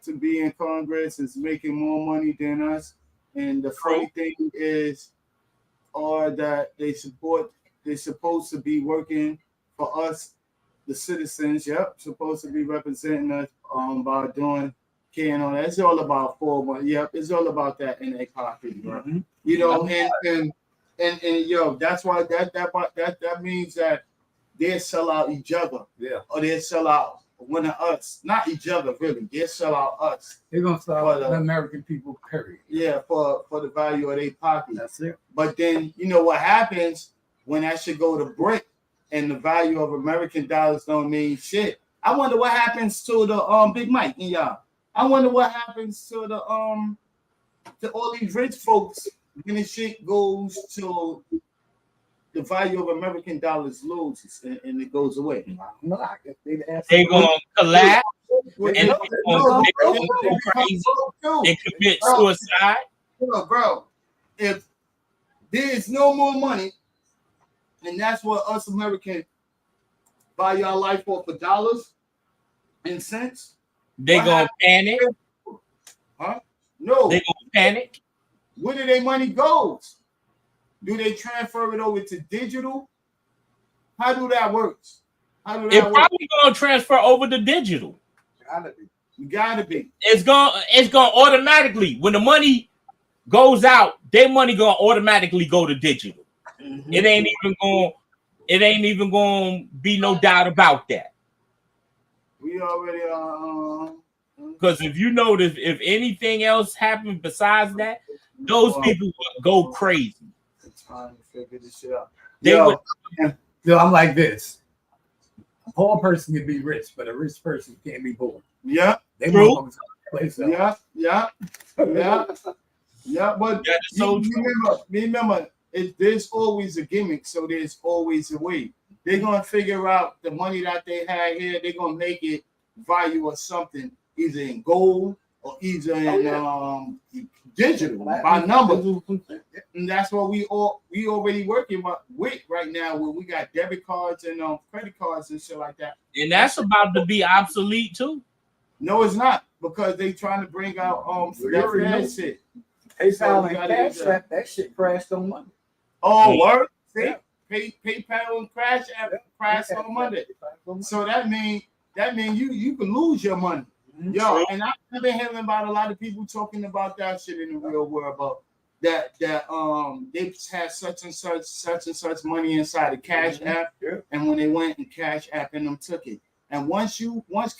to be in Congress is making more money than us. And the funny thing is, that they're supposed to be working for us, the citizens. Supposed to be representing us by doing care and all that. It's all about it's all about that in their pocket, bro. You know, and that's why that means that they sell out each other, or they sell out one of us, not each other really. They sell out us. They're gonna sell out the American people, period. Yeah, for the value of their pocket. That's it. But then you know what happens when that should go to brick and the value of American dollars don't mean shit. I wonder what happens to the Big Mike and y'all. I wonder what happens to the to all these rich folks when the shit goes to the value of American dollars loses and it goes away. They're gonna collapse and they're gonna go crazy and commit suicide. Bro, if there's no more money, and that's what us Americans buy your life for dollars and cents, they gonna panic. No. They gonna panic. Where do their money go? Do they transfer it over to digital? How do that work? It's probably gonna transfer over to digital. Gotta be. It's gonna automatically, when the money goes out, their money gonna automatically go to digital. It ain't even gonna be no doubt about that. We already because if you notice, if anything else happened besides that, those people would go crazy. Time to figure this shit out. Yo, I'm like this. A poor person can be rich, but a rich person can't be poor. Yeah. They true. Yeah. But remember, there's always a gimmick, so there's always a way. They're gonna figure out the money that they had here. They're gonna make it value of something, either in gold, or either in digital by numbers. And that's what we already working with right now, where we got debit cards and credit cards and shit like that. And that's about to be obsolete too. No, it's not, because they trying to bring out that fast shit. PayPal and Cash App, that shit crashed on Monday. Oh, word? See? Yeah. PayPal and Crash App crashed on Monday. So that mean you can lose your money. Yo, and I've been hearing about a lot of people talking about that shit in the real world, about that they had such and such money inside the Cash App, and when they went and Cash App and them took it. And once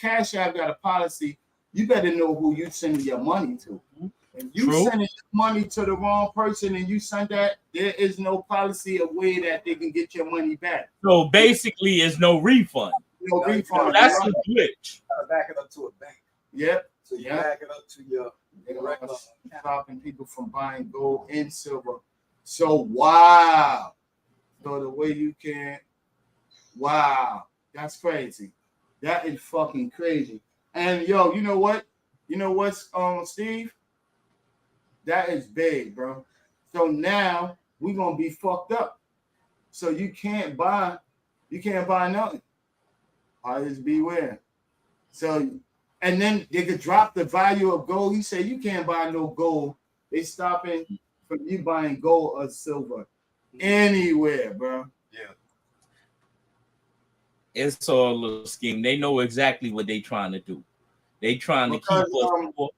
Cash App got a policy, you better know who you sending your money to. If you sending money to the wrong person and you send that, there is no policy of way that they can get your money back. So basically, it's no refund. No refund. So that's the glitch. Back it up to a bank. Yep. So you back it up to your regular. Stopping people from buying gold and silver. So wow. So the way you can, wow, that's crazy. That is fucking crazy. And yo, you know what? You know what's Steve? That is big, bro. So now we're gonna be fucked up. So you can't buy nothing. Always beware. So, and then they could drop the value of gold. He said you can't buy no gold. They stopping from you buying gold or silver anywhere, bro. Yeah. It's all a little scheme. They know exactly what they trying to do. They trying to keep us poor.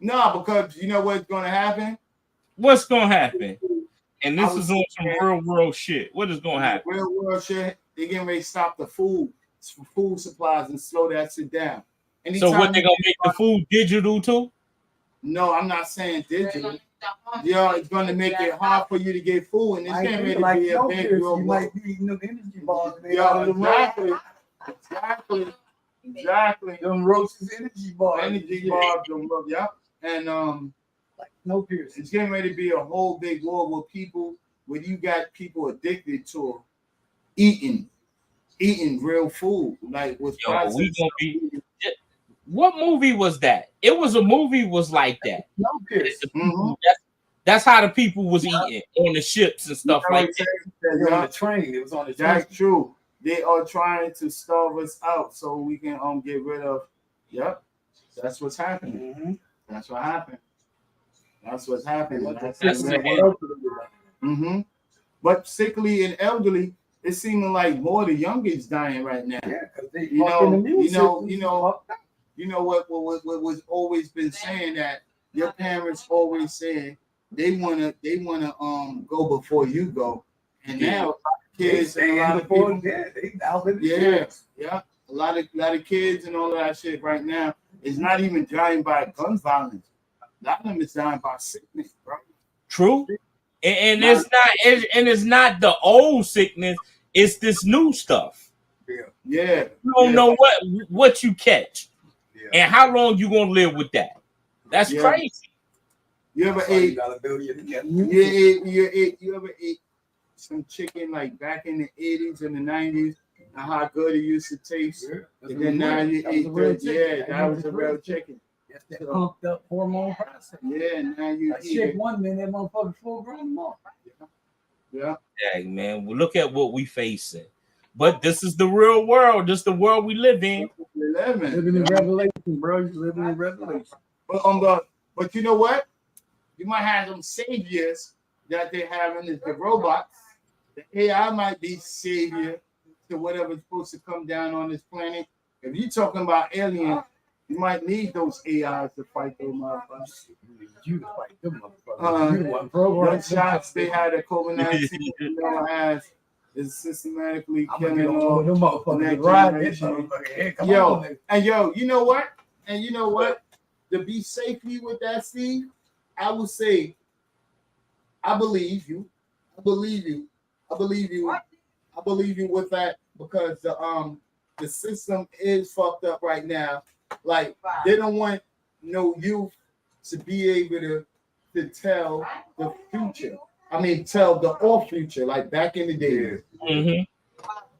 No, because you know what's gonna happen? What's gonna happen? And this is on some real world shit. What is gonna happen? Real world shit. They getting ready to stop the food supplies and slow that shit down. So what, they gonna make the food digital too? No, I'm not saying digital. Yeah, it's gonna make it hard for you to get food, and it's getting ready to be a big real. You might be eating them energy bars. Yeah, exactly. Them roaches energy bars. Yeah. And like no piercing. It's getting ready to be a whole big war with people, where you got people addicted to eating real food, like with we gonna be. What movie was that? It was a movie was like that. No piercing. That's how the people was eating on the ships and stuff like that. On the train. It was on the train. That's true. They are trying to starve us out so we can get rid of. Yep, that's what's happening. That's what happened. That's what's happening. But sickly and elderly, it's seeming like more the youngest dying right now. Yeah, because they you know what was always been saying, that your parents always said they wanna go before you go, and now kids and a lot of people, a lot of kids and all of that shit right now is not even dying by gun violence. A lot of them is dying by sickness, bro. True, and it's not the old sickness. It's this new stuff. Yeah. You don't know what you catch, and how long you gonna live with that. That's crazy. You ever ate? You ever ate some chicken like back in the 80s and the 90s? And how good it used to taste. And then now you eat that was a real chicken. That's that pumped up hormone process. Yeah, now you eat shit 1 minute, that motherfucker full grown more. Yeah. Dang, man. Well, look at what we facing. But this is the real world. This is the world we live in. Living in revelation, bro. You're living in revelation. But you know what? You might have some saviors that they're having is the robots. The AI might be savior to whatever's supposed to come down on this planet. If you're talking about aliens, you might need those AIs to fight those motherfuckers. You to fight them motherfuckers. The shots they had at COVID-19 has is systematically killing all them motherfuckers. You know what? And you know what? To be safely with that, Steve, I would say, I believe you. I believe you with that, because the system is fucked up right now. Like, they don't want no youth to be able to tell the future. I mean, tell the off future, like back in the days. You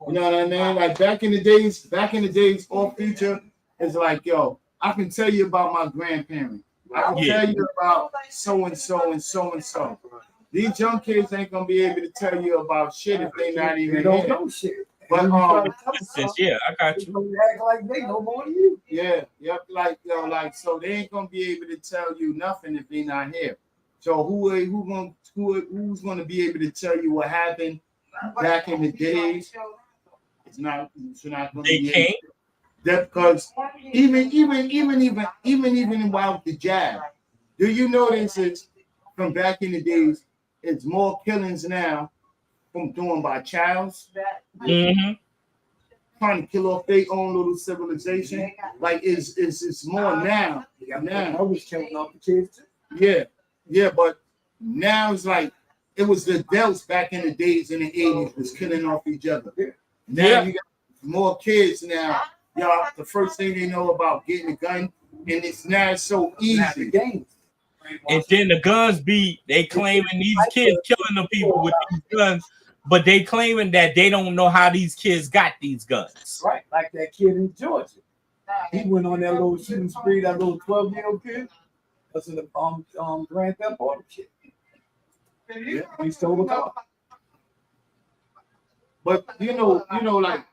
know what I mean? Like back in the days, off future is like, yo, I can tell you about my grandparents. I can tell you about so and so and so and so. These young kids ain't gonna be able to tell you about shit if they not even don't here. know shit. But Yeah, I got you. They act like they know more than you. yeah, yep, like so they ain't gonna be able to tell you nothing if they not here. So who's gonna be able to tell you what happened back in the days? It's not gonna They be can't. that because even about the jab, do you notice it's from back in the days? It's more killings now from doing by childs Mm-hmm. trying to kill off their own little civilization. Like it's more now. I was killing off the kids too. Yeah, but now it's like it was the adults back in the days in the 80s was killing off each other. Now you got more kids now. Y'all, the first thing they know about getting a gun, and it's now so easy. And then the guns they claiming these kids killing the people with these guns, but they claiming that they don't know how these kids got these guns. Right, like that kid in Georgia. He went on that little shooting spree, that little 12-year-old kid. That's in the Grand Theft Auto shit. Yeah, he stole a car. But you know, like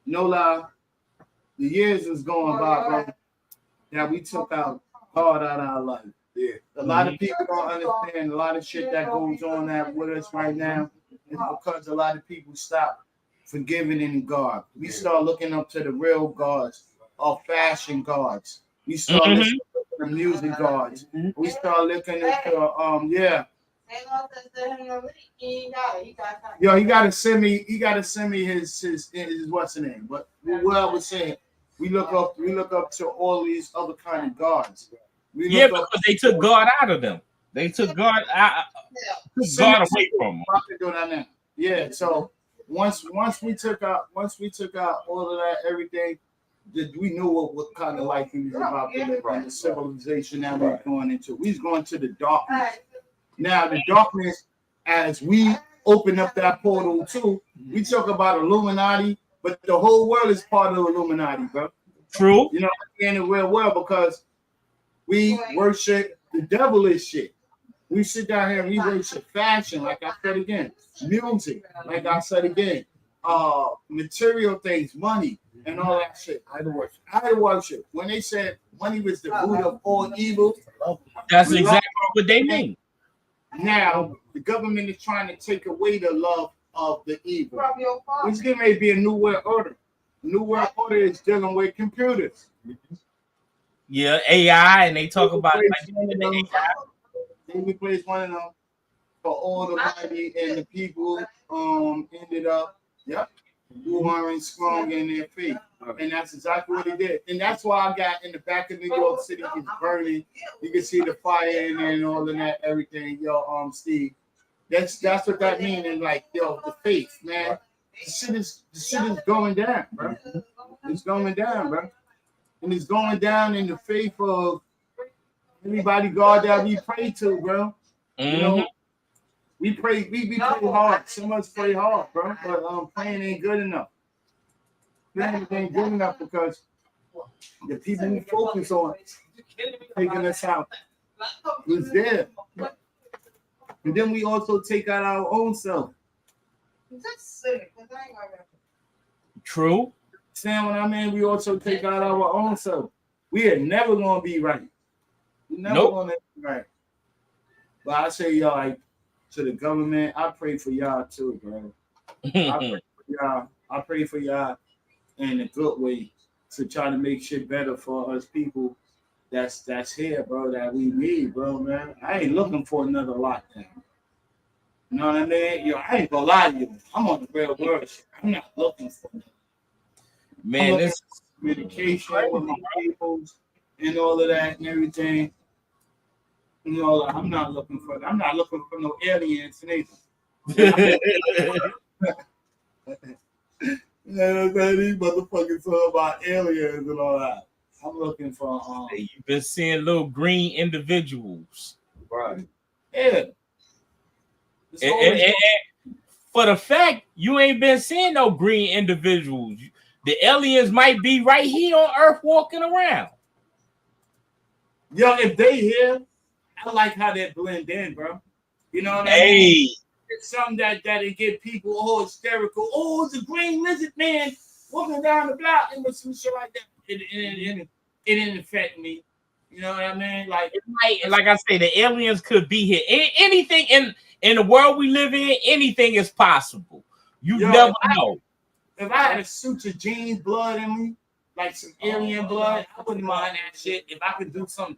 no lie, the years is going by, bro. That we took out hard out of our life. Yeah. A lot of people don't understand a lot of shit that goes on that with us right now. It's because a lot of people stop forgiving any God. We start looking up to the real gods or fashion gods. We start listening to the music gods. We start looking into Yo, he gotta send me his what's the name? But what I was saying, we look up to all these other kind of gods. Because they took God out of them. They took God away from them. Yeah, so once we took out all of that, everything, we knew what kind of life we was about to live in, the civilization that we were going into. We was going to the darkness. Now the darkness, as we open up that portal too, we talk about Illuminati, but the whole world is part of the Illuminati, bro. True. You know, in the real world, because we worship the devilish shit. We sit down here and we worship fashion, like I said again, music, like I said again, material things, money, and all that shit. Idol worship. When they said money was the root of all evil, that's exactly what they mean. Now the government is trying to take away the love of the evil. It's going to be a new world order. New world order is dealing with computers. Yeah, AI, and they talk about They replaced one of them for all the money, and the people ended up who aren't strong in their faith. And that's exactly what he did. And that's why I got in the back of New York City, it's burning. You can see the fire in there and all of that, everything. Yo, Steve. That's what that means. And like, the faith, man. The shit is going down, bro. It's going down, bro. And it's going down in the faith of everybody God that we pray to, bro. You know, we pray hard. Some of us pray hard, bro. But praying ain't good enough. Praying ain't good enough because the people who focus on taking us out was there. And then we also take out our own self. True. Saying what I mean, we also take out our own self. We are never gonna be right. We're never gonna be right. But I say y'all, like, to the government, I pray for y'all too, bro. I pray for y'all in a good way to try to make shit better for us people that's here, bro, that we need, bro, man. I ain't looking for another lockdown. You know what I mean? Yo, I ain't gonna lie to you. I'm on the real world shit. I'm not looking for it. Man, this communication with my people and all of that and everything. You know, I'm not looking for no aliens and anything. You know what I'm saying? These motherfuckers talk about aliens and all that. I'm looking for you've been seeing little green individuals. Right. Yeah. And for the fact you ain't been seeing no green individuals, the aliens might be right here on Earth walking around. Yo, if they here, I like how they blend in, bro. You know what I mean? Hey, It's something that it get people all hysterical. Oh, it's a green lizard man walking down the block and some shit like that. It didn't affect me. You know what I mean? Like, like I say, the aliens could be here. Anything in the world we live in, anything is possible. You never know. If I had a suit of jeans blood in me, like some alien blood, I wouldn't mind that shit. If I could do something,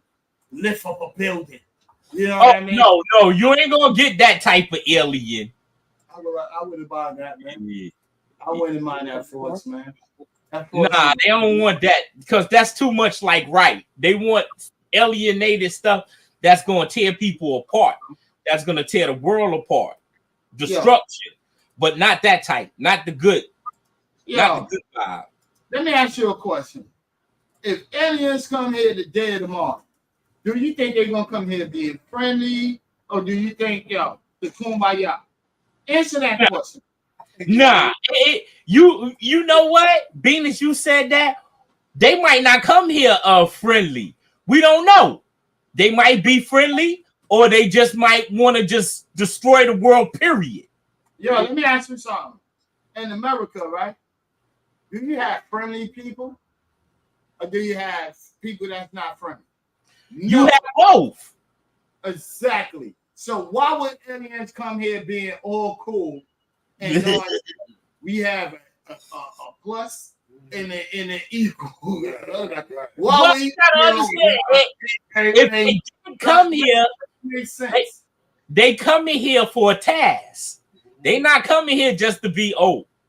lift up a building. You know what I mean? No, you ain't gonna get that type of alien. I wouldn't mind that, man. Yeah. I wouldn't mind that force, man. Nah, they don't want that because that's too much like right. They want alienated stuff that's gonna tear people apart. That's gonna tear the world apart. Destruction, but not that type, not the good. Not the good vibe. Let me ask you a question. If aliens come here today or tomorrow, do you think they're gonna come here being friendly, or do you think, the kumbaya? Answer that question. Nah, you know what? Being as you said that, they might not come here friendly. We don't know. They might be friendly, or they just might want to just destroy the world, period. Yo, let me ask you something. In America, right? Do you have friendly people, or do you have people that's not friendly? No. You have both. Exactly. So why would aliens come here being all cool and knowing we have a plus and an equal? Why you gotta understand? If they come here, makes sense. They coming here for a task. They not coming here just to be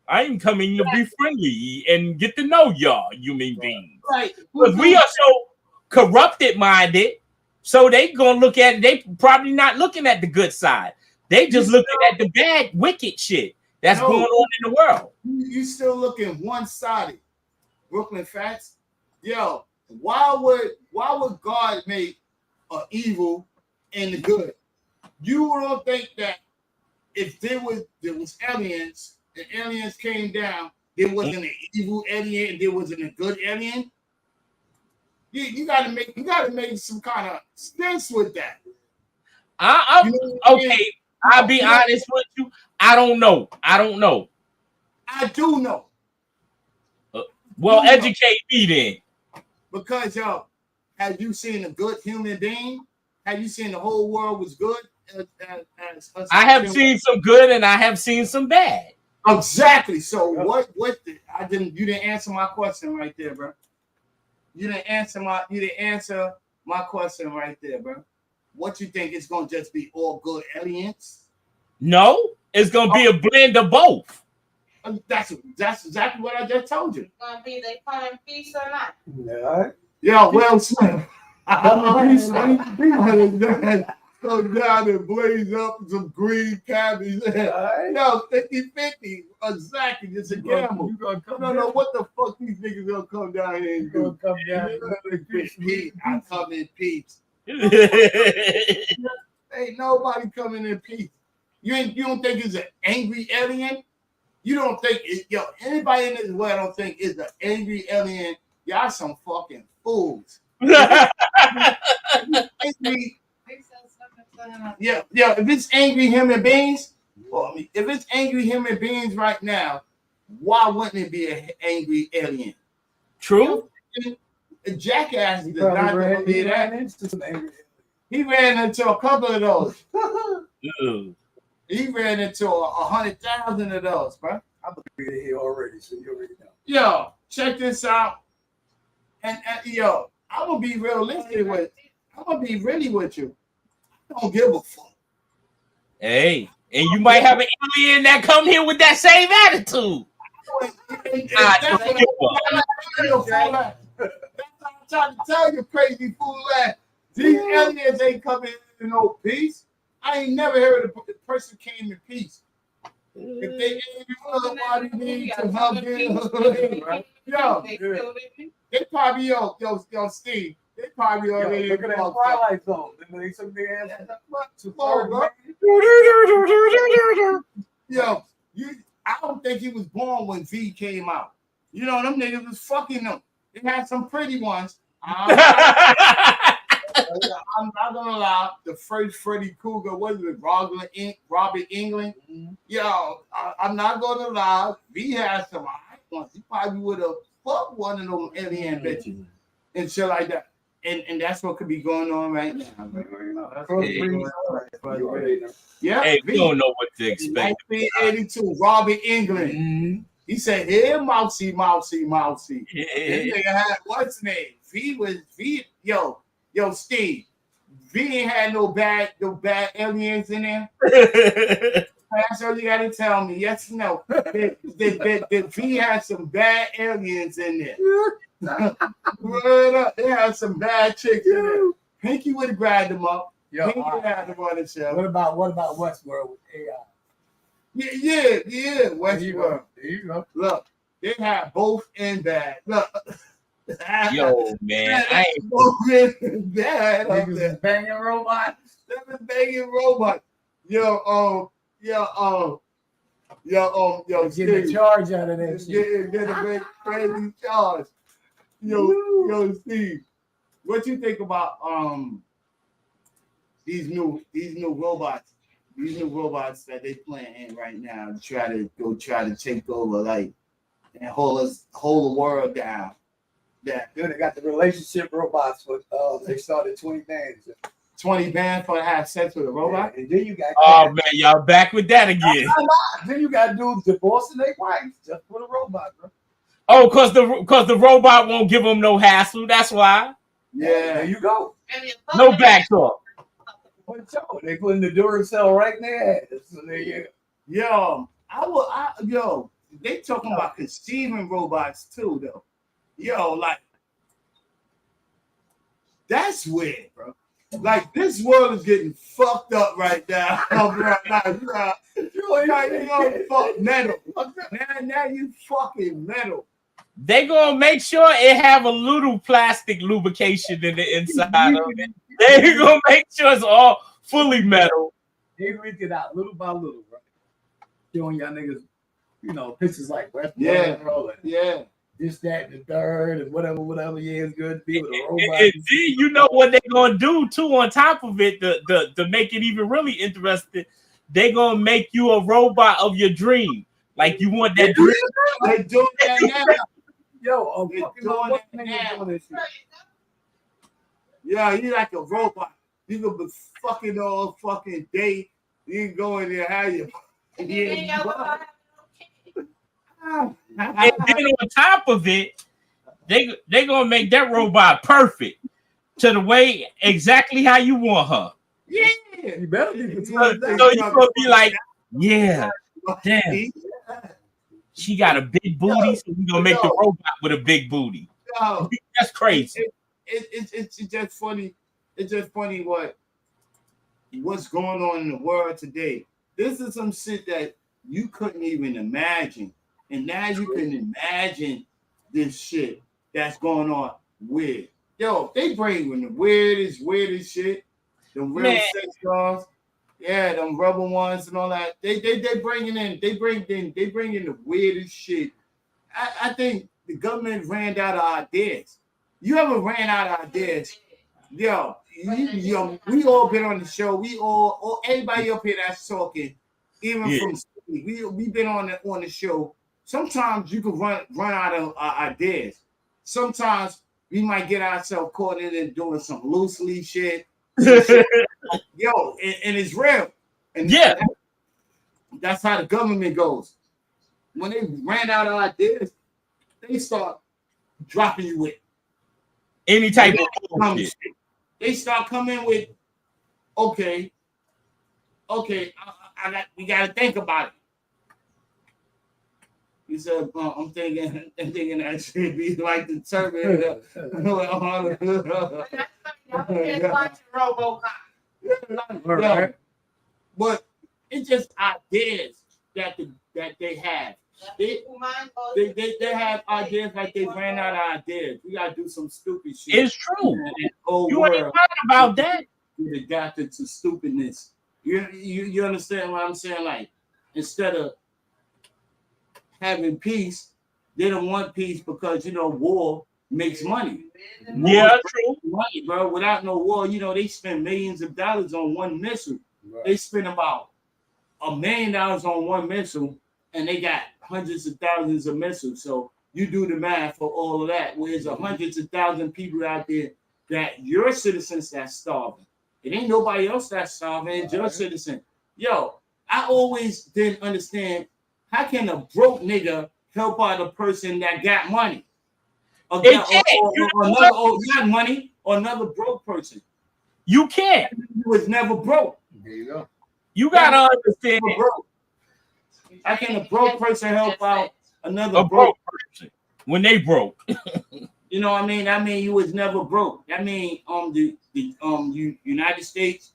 I ain't coming here to be friendly and get to know y'all human beings. Right. Because we are so corrupted minded. So they gonna look at it. They probably not looking at the good side. They just looking at the bad, wicked shit that's going on in the world. You still looking one-sided. Brooklyn Fats. Yo, why would God make an evil and the good? You don't think that if there was aliens, the aliens came down, there wasn't an evil alien and there wasn't a good alien? You gotta make some kind of sense with that. Okay, I'll be honest with you. I don't know. I do know. Well, educate me then. Because have you seen a good human being? Have you seen the whole world was good? I have seen some good and I have seen some bad. Exactly. So you didn't answer my question right there, bro. You didn't answer my question right there, bro. What you think it's gonna just be all good aliens? No, it's gonna be a blend of both. That's exactly what I just told you. Gonna be they come in peace or not? Yeah. Yo, Will Smith. Go down and blaze up some green cabbage. Yo, 50-50. Exactly. It's a gamble. I don't know what the fuck these niggas gonna come down here and do. I come in peace. Ain't nobody coming in peace. You don't think it's an angry alien? You don't think anybody in this world don't think it's an angry alien? Y'all some fucking fools. Yeah. If it's angry human beings, if it's angry human beings right now, why wouldn't it be an angry alien? True. A jackass does not believe that. He ran into a couple of those. He ran into 100,000 of those, bro. I'm here already, so you already know. Yo, check this out. And I'm gonna be realistic with. I'm gonna be really with you. I don't give a fuck. Hey, and you might have an alien that come here with that same attitude. That's what I'm trying to tell you, crazy fool ass. These aliens ain't coming in no peace. I ain't never heard a person came in peace. If they gave you somebody need to help them, they probably Steve. They probably already look at that Twilight Zone. They took their ass I don't think he was born when V came out. Them niggas was fucking them. They had some pretty ones. I'm not gonna lie. The first Freddy Krueger was with Robert England. Yo, I'm not gonna lie. V had some high ones. He probably would have fucked one of them alien bitches and shit like that. And that's what could be going on right now. Yeah, Hey, we V. don't know what to expect. 1982, Robert England. He said, "Here, mousy, mousy, mousy." This nigga had what's his name? V. Yo, Steve. V ain't had no bad aliens in there. That's all you gotta tell me. Yes or no? Did V had some bad aliens in there? Word up, they had some bad chicks in there. Pinky would have grabbed them up. Yo, Pinky would have had them on the show. what about Westworld with AI? Yeah, Westworld. There you go. Look, they had both in bad. Look. Yo, man, I ain't both in bad up Niggas there. is banging robots. They been banging robots. Yo, Getting Steve. a charge out of that shit. Get a big crazy charge. Yo, Steve, what you think about these new robots? These new robots that they playing in right now to try to take over, like, and hold the world down. That Dude, they got the relationship robots with they started 20 bands. 20 bands for to have sex with a robot. And then you got Oh man, y'all back with that again. then you got dudes divorcing their wives just for the robot, bro. Oh, cause the robot won't give them no hassle. That's why. Yeah, There you go. No back talk. But yo, they putting the Duracell right there. So there you go. Yo, they talking about conceiving robots too, though. Yo, like, that's weird, bro. Like, this world is getting fucked up right now. You fuck metal. Now you fucking metal. They gonna make sure it have a little plastic lubrication in the inside of it. They gonna make sure it's all fully metal. They reach it out little by little, right? Showing y'all niggas, pictures like Westworld, and Yeah. this, that, and the third, and whatever. Yeah, it's good to be with a robot. And then you know what they gonna do too on top of it to make it even really interesting. They gonna make you a robot of your dream. Like you want that dream. They doing that now. Yo, They fucking doing what that niggas now. doing this shit? Yeah, you like a robot. You gonna be fucking all fucking day. You can go in there, how you? And then on top of it, they gonna make that robot perfect to the way exactly how you want her. Yeah. You better be So you gonna be like, yeah, damn, she got a big booty, so we gonna make the robot with a big booty. Yo, That's crazy. It's just funny. It's just funny what's going on in the world today. This is some shit that you couldn't even imagine. And now you can imagine this shit that's going on weird. Yo, they bring in the weirdest shit. The real sex dolls. Yeah, them rubber ones and all that. They bring in the weirdest shit. I think the government ran out of ideas. You ever ran out of ideas? Yo, we all been on the show. We all everybody up here that's talking, even from we been on the show. Sometimes you can run out of ideas. Sometimes we might get ourselves caught in and doing some loosely shit. Yo, and it's real. And that's how the government goes. When they ran out of ideas, they start dropping you with any type of bullshit. They start coming with, okay, we gotta think about it. He said, I'm thinking that should be like the Terminator. Right. But it's just ideas that they have. They have ideas like they ran out of ideas. We gotta do some stupid shit. It's true. You ain't lying about that. Get adapted to stupidness. You understand what I'm saying? Like, instead of having peace, they don't want peace because war. makes money. Yeah, true. Money, bro. Without no war, you know, they spend millions of dollars on one missile. Right. They spend about $1 million on one missile, and they got hundreds of thousands of missiles. So you do the math for all of that. Whereas hundreds of thousands of people out there that your citizens that's starving. It ain't nobody else that's starving. It's your citizen. Yo, I always didn't understand how can a broke nigga help out a person that got money? Or not money, or another broke person. You can't. He was never broke. There you go. You gotta understand. How can a broke person help out another A broke person when they broke? You know what I mean? That mean you was never broke. That mean the United States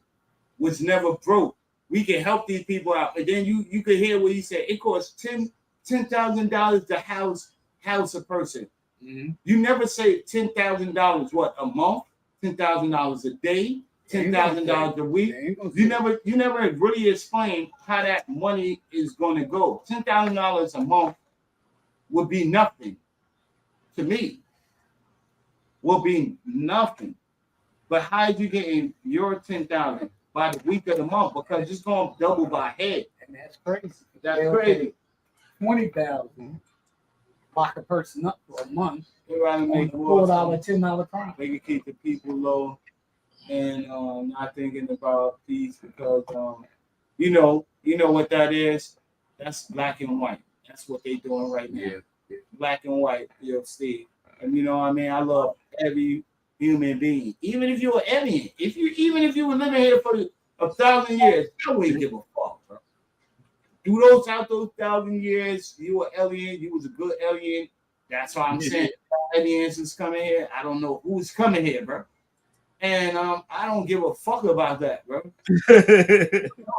was never broke. We can help these people out. And then you could hear what he said. It costs $10,000 to house a person. Mm-hmm. You never say $10,000 what a month, $10,000 a day, $10,000 a week. You never really explain how that money is going to go. $10,000 a month would be nothing to me. Will be nothing. But how are you getting your $10,000 by the week of the month? Because it's going to double by head. And that's crazy. That's crazy. 20,000. Lock a person up for a month. They rather make $4, $10 crime. They can keep the people low and not thinking about peace because you know what that is. That's black and white. That's what they're doing right now. Yeah. Black and white, you'll see. And you know what I mean? I love every human being. Even if you're an alien, even if you were living here for 1,000 years, I wouldn't give a fuck, bro. Do those 1,000 years, you were alien, you was a good alien. That's why I'm saying aliens is coming here. I don't know who's coming here, bro. And I don't give a fuck about that, bro.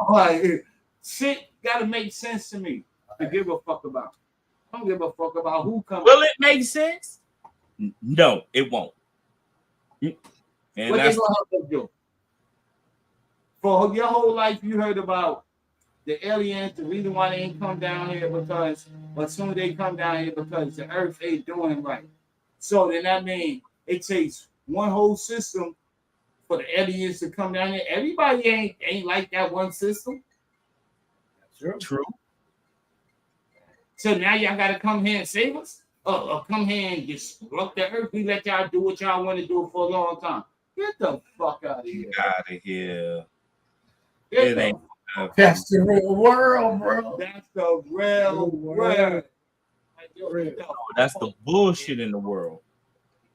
Like, shit gotta make sense to me to give a fuck about. I don't give a fuck about who comes. Will it make sense? No, it won't. And What that's they gonna help us do? For your whole life, you heard about the aliens. The reason why they ain't come down here but soon they come down here because the Earth ain't doing right. So then that means it takes one whole system for the aliens to come down here. Everybody ain't like that one system. true. So now y'all gotta come here and save us? Or come here and destruct the Earth. We let y'all do what y'all want to do for a long time. Get the fuck out of here. Out of here. Get It the ain't. That's the real world, bro. That's the real world. That's the bullshit in the world.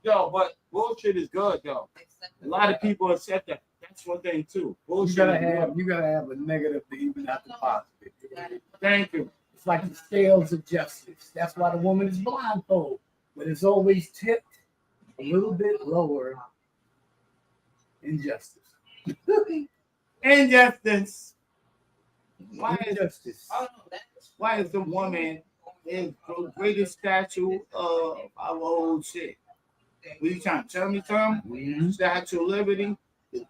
Yo, but bullshit is good, though. A lot of people accept that. That's one thing too. Bullshit. You gotta have a negative to even have the positive. Thank you. It's like the scales of justice. That's why the woman is blindfold, but it's always tipped a little bit lower in justice. Injustice. Why is the woman is the greatest statue of our old shit? What you trying to tell me, Tom? Mm-hmm. Statue of Liberty?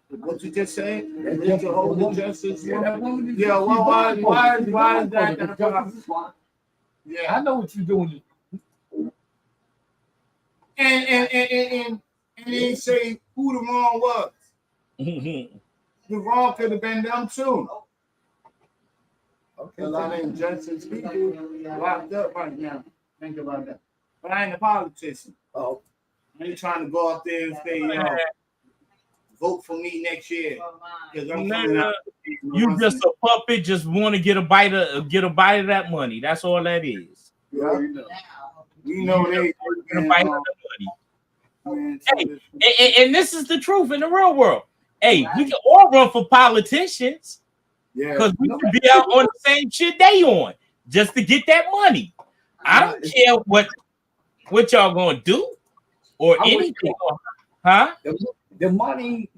What you just said? To hold the justice. Yeah, why is that? Yeah, I know what you're doing. and they say who the wrong was. The wrong could have been them too. Okay. A lot of injustice people locked up right now. Think about that. But I ain't a politician. Oh, I ain't trying to go out there and say, vote for me next year. Because I'm coming out. You just a puppet, just want to get a bite of that money. That's all that is. Yeah. You know they Get a bite of the money. Hey, and this is the truth in the real world. Hey, we can all run for politicians. Yeah. Because we can be out on the same shit they on just to get that money. I don't care what y'all gonna do or anything. Huh? the money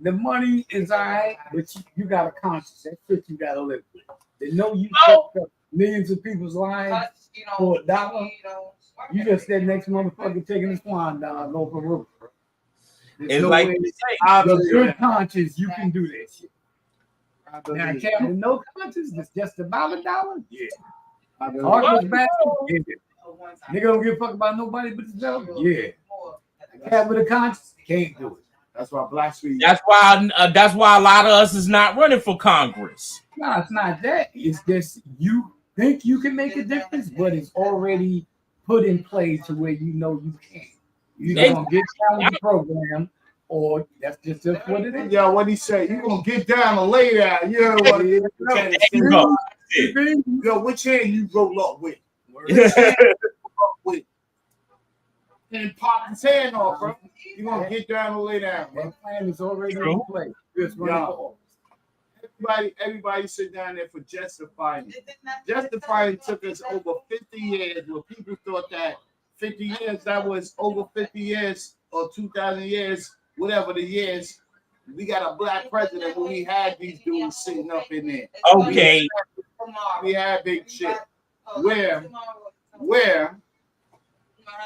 is all right, but you got a conscience. That's shit you gotta live with. They know you fucked up millions of people's lives for $1. You just that next motherfucker taking his wine down over the roof. It's like with good conscience, you can do that shit. Now, can't with no conscience, it's just about $1. Yeah. Heartless bastard. Yeah. Nigga don't give a fuck about nobody but himself. Yeah. I Cat with a conscience can't do it. That's why blacks be. That's why a lot of us is not running for Congress. No, it's not that. It's just you think you can make a difference, but it's already put in place to where you know you can't. You're gonna get down with the program, or that's just what it is. Yo, what he say? You gonna get down or lay down? You know what it is? Yo, which hand you roll up with? Which hand you roll up with? And pop his hand off, bro. You gonna get down or lay down, bro? That plan is already in place. Just everybody sit down there for justifying. Justifying took us over 50 years where people thought that 50 years, that was over 50 years or 2,000 years, whatever the years. We got a black president when we had these dudes sitting up in there. Okay. We had big shit. Where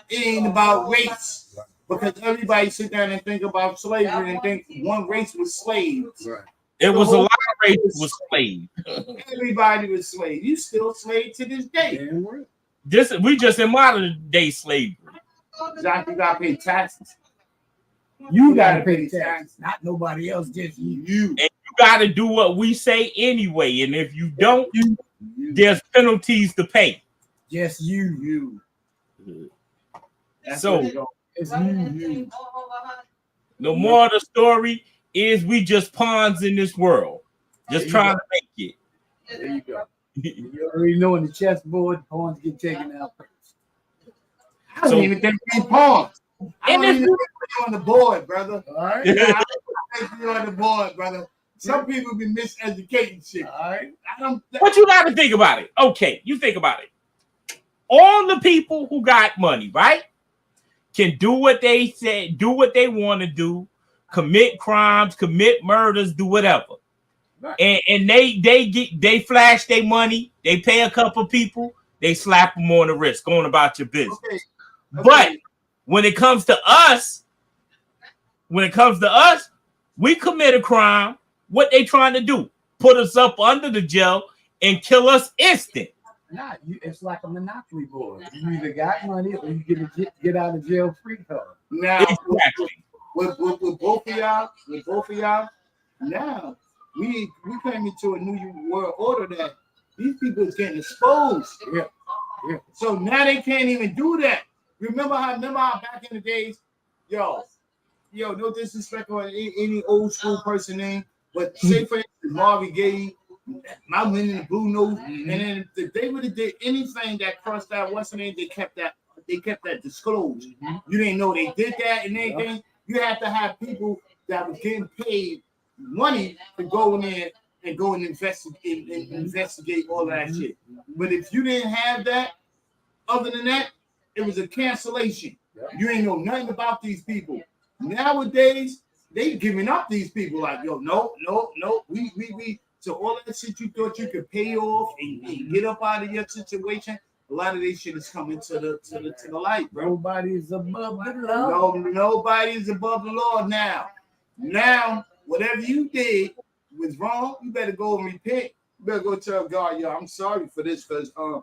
it ain't about race. Because everybody sit down and think about slavery and think one race was slaves. Right. It was a lot of races was slave. Everybody was slave. You still slave to this day. We just in modern day slavery. Exactly, you gotta pay taxes. You gotta pay taxes, not nobody else, just you. And you gotta do what we say anyway. And if you don't, there's penalties to pay. Just you. That's So it's you. the moral of the story is we just pawns in this world, just trying to make it. There you go. You already know in the chessboard, pawns get taken out first. I don't even think we pawns. I don't even think you're on the board, brother. All right. Yeah, I don't think you're on the board, brother. Some people be miseducating shit. All right. But you got to think about it. Okay, you think about it. All the people who got money, right, can do what they say, do what they want to do, commit crimes, commit murders, do whatever. Right. And they flash their money, they pay a couple people, they slap them on the wrist, going about your business. Okay. But when it comes to us, we commit a crime. What they trying to do? Put us up under the jail and kill us instant. Nah, it's like a monopoly board. You either got money or you get out of jail free card. Now, exactly. With both of y'all, now we came into a new world order that these people is getting exposed. Yeah. So now they can't even do that. Remember how back in the days, yo, no disrespect on any old school person name, but say for instance Marvin Gaye, my men in the blue nose, and then if they would have did anything that crossed that what's the name, they kept that disclosed. You didn't know they did that and anything. You have to have people that was getting paid money to go in there and go and investigate all that shit. But if you didn't have that, other than that, it was a cancellation. You ain't know nothing about these people. Nowadays, they giving up these people like, yo, no, we. So all that shit you thought you could pay off and get up out of your situation, a lot of this shit is coming to the light, bro. Nobody's above the law. No, nobody's above the law now. Now, whatever you did was wrong, you better go and repent. You better go tell God, yo, I'm sorry for this, because I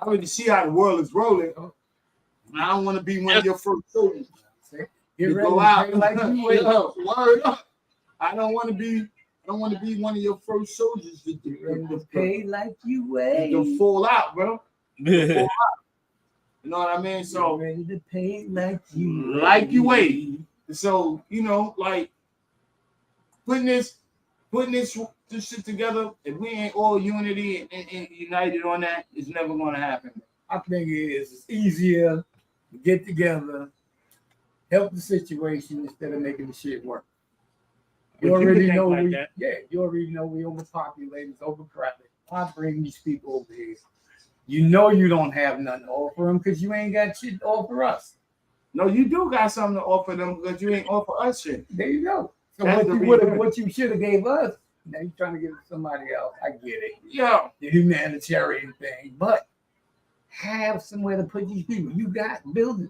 already see how the world is rolling. I don't want to be one of your first soldiers. You go out like you word up. I don't want to be one of your first soldiers to pay like you weigh. To fall out, bro. You know what I mean? So ready to pay like you weigh. So like putting this shit together. If we ain't all unity and united on that, it's never going to happen. I think it's easier to get together, help the situation instead of making the shit work. You already know you already know we overpopulated, it's overcrowded. Why bring these people over here? You know you don't have nothing to offer them because you ain't got shit to offer us. No, you do got something to offer them because you ain't offer us shit. There you go. So what you should have gave us, now you're trying to give it to somebody else. I get it. Yeah. The humanitarian thing, but have somewhere to put these people. You got buildings.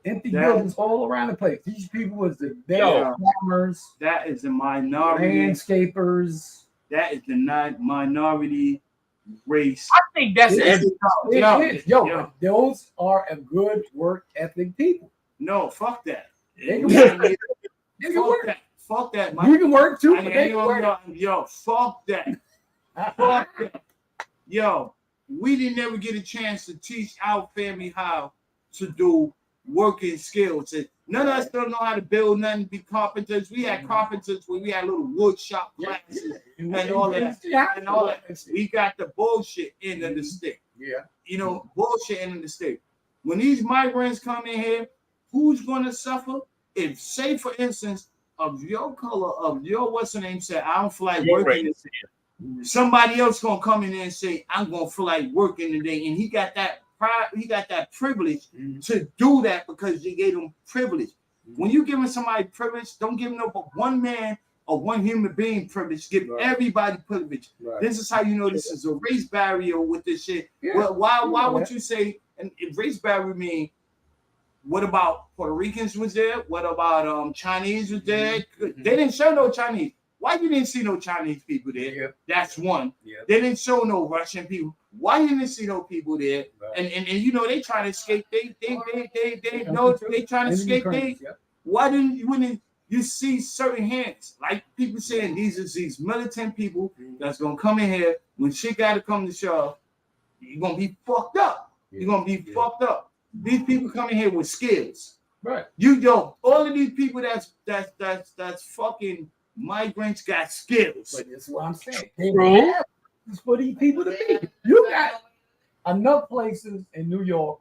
Empty buildings all around the place. These people was the farmers. That is the minority. Landscapers. That is the minority race. I think that's those are a good work ethic people. No, fuck that. They can work. They can Fuck work. that. Fuck that, Mike. You can work too, I but they ain't can work. yo, fuck that. Fuck that. Yo, we didn't never get a chance to teach our family how to do working skills. And none of us don't know how to build nothing, be carpenters. We had carpenters where we had little wood shop classes and all that. And all that. We got the bullshit end of the stick. Yeah. You know, bullshit end of the stick. When these migrants come in here, who's gonna suffer? If, say for instance, of your color, of your what's the name said, I don't feel like working this day. Somebody else gonna come in there and say, I'm gonna feel like working today. And he got that pride, he got that privilege to do that because you gave him privilege. When you giving somebody privilege, don't give no but one man or one human being privilege. Give everybody privilege. This is how you know this is a race barrier with this shit. Well, why would you say, and if race barrier mean, what about Puerto Ricans was there? What about Chinese was there? They didn't show no Chinese. Why you didn't see no Chinese people there? Yeah. That's one. Yeah. They didn't show no Russian people. Why you didn't see no people there? And you know they trying to escape. They know they trying to escape. Why didn't you when you see certain hands like people saying these are these militant people that's gonna come in here when shit got to come to shove? You're gonna be fucked up. You're gonna be fucked up. These people coming here with skills. Right. All of these people that's fucking migrants got skills. But that's what I'm saying. It's for these people to be. You got enough places in New York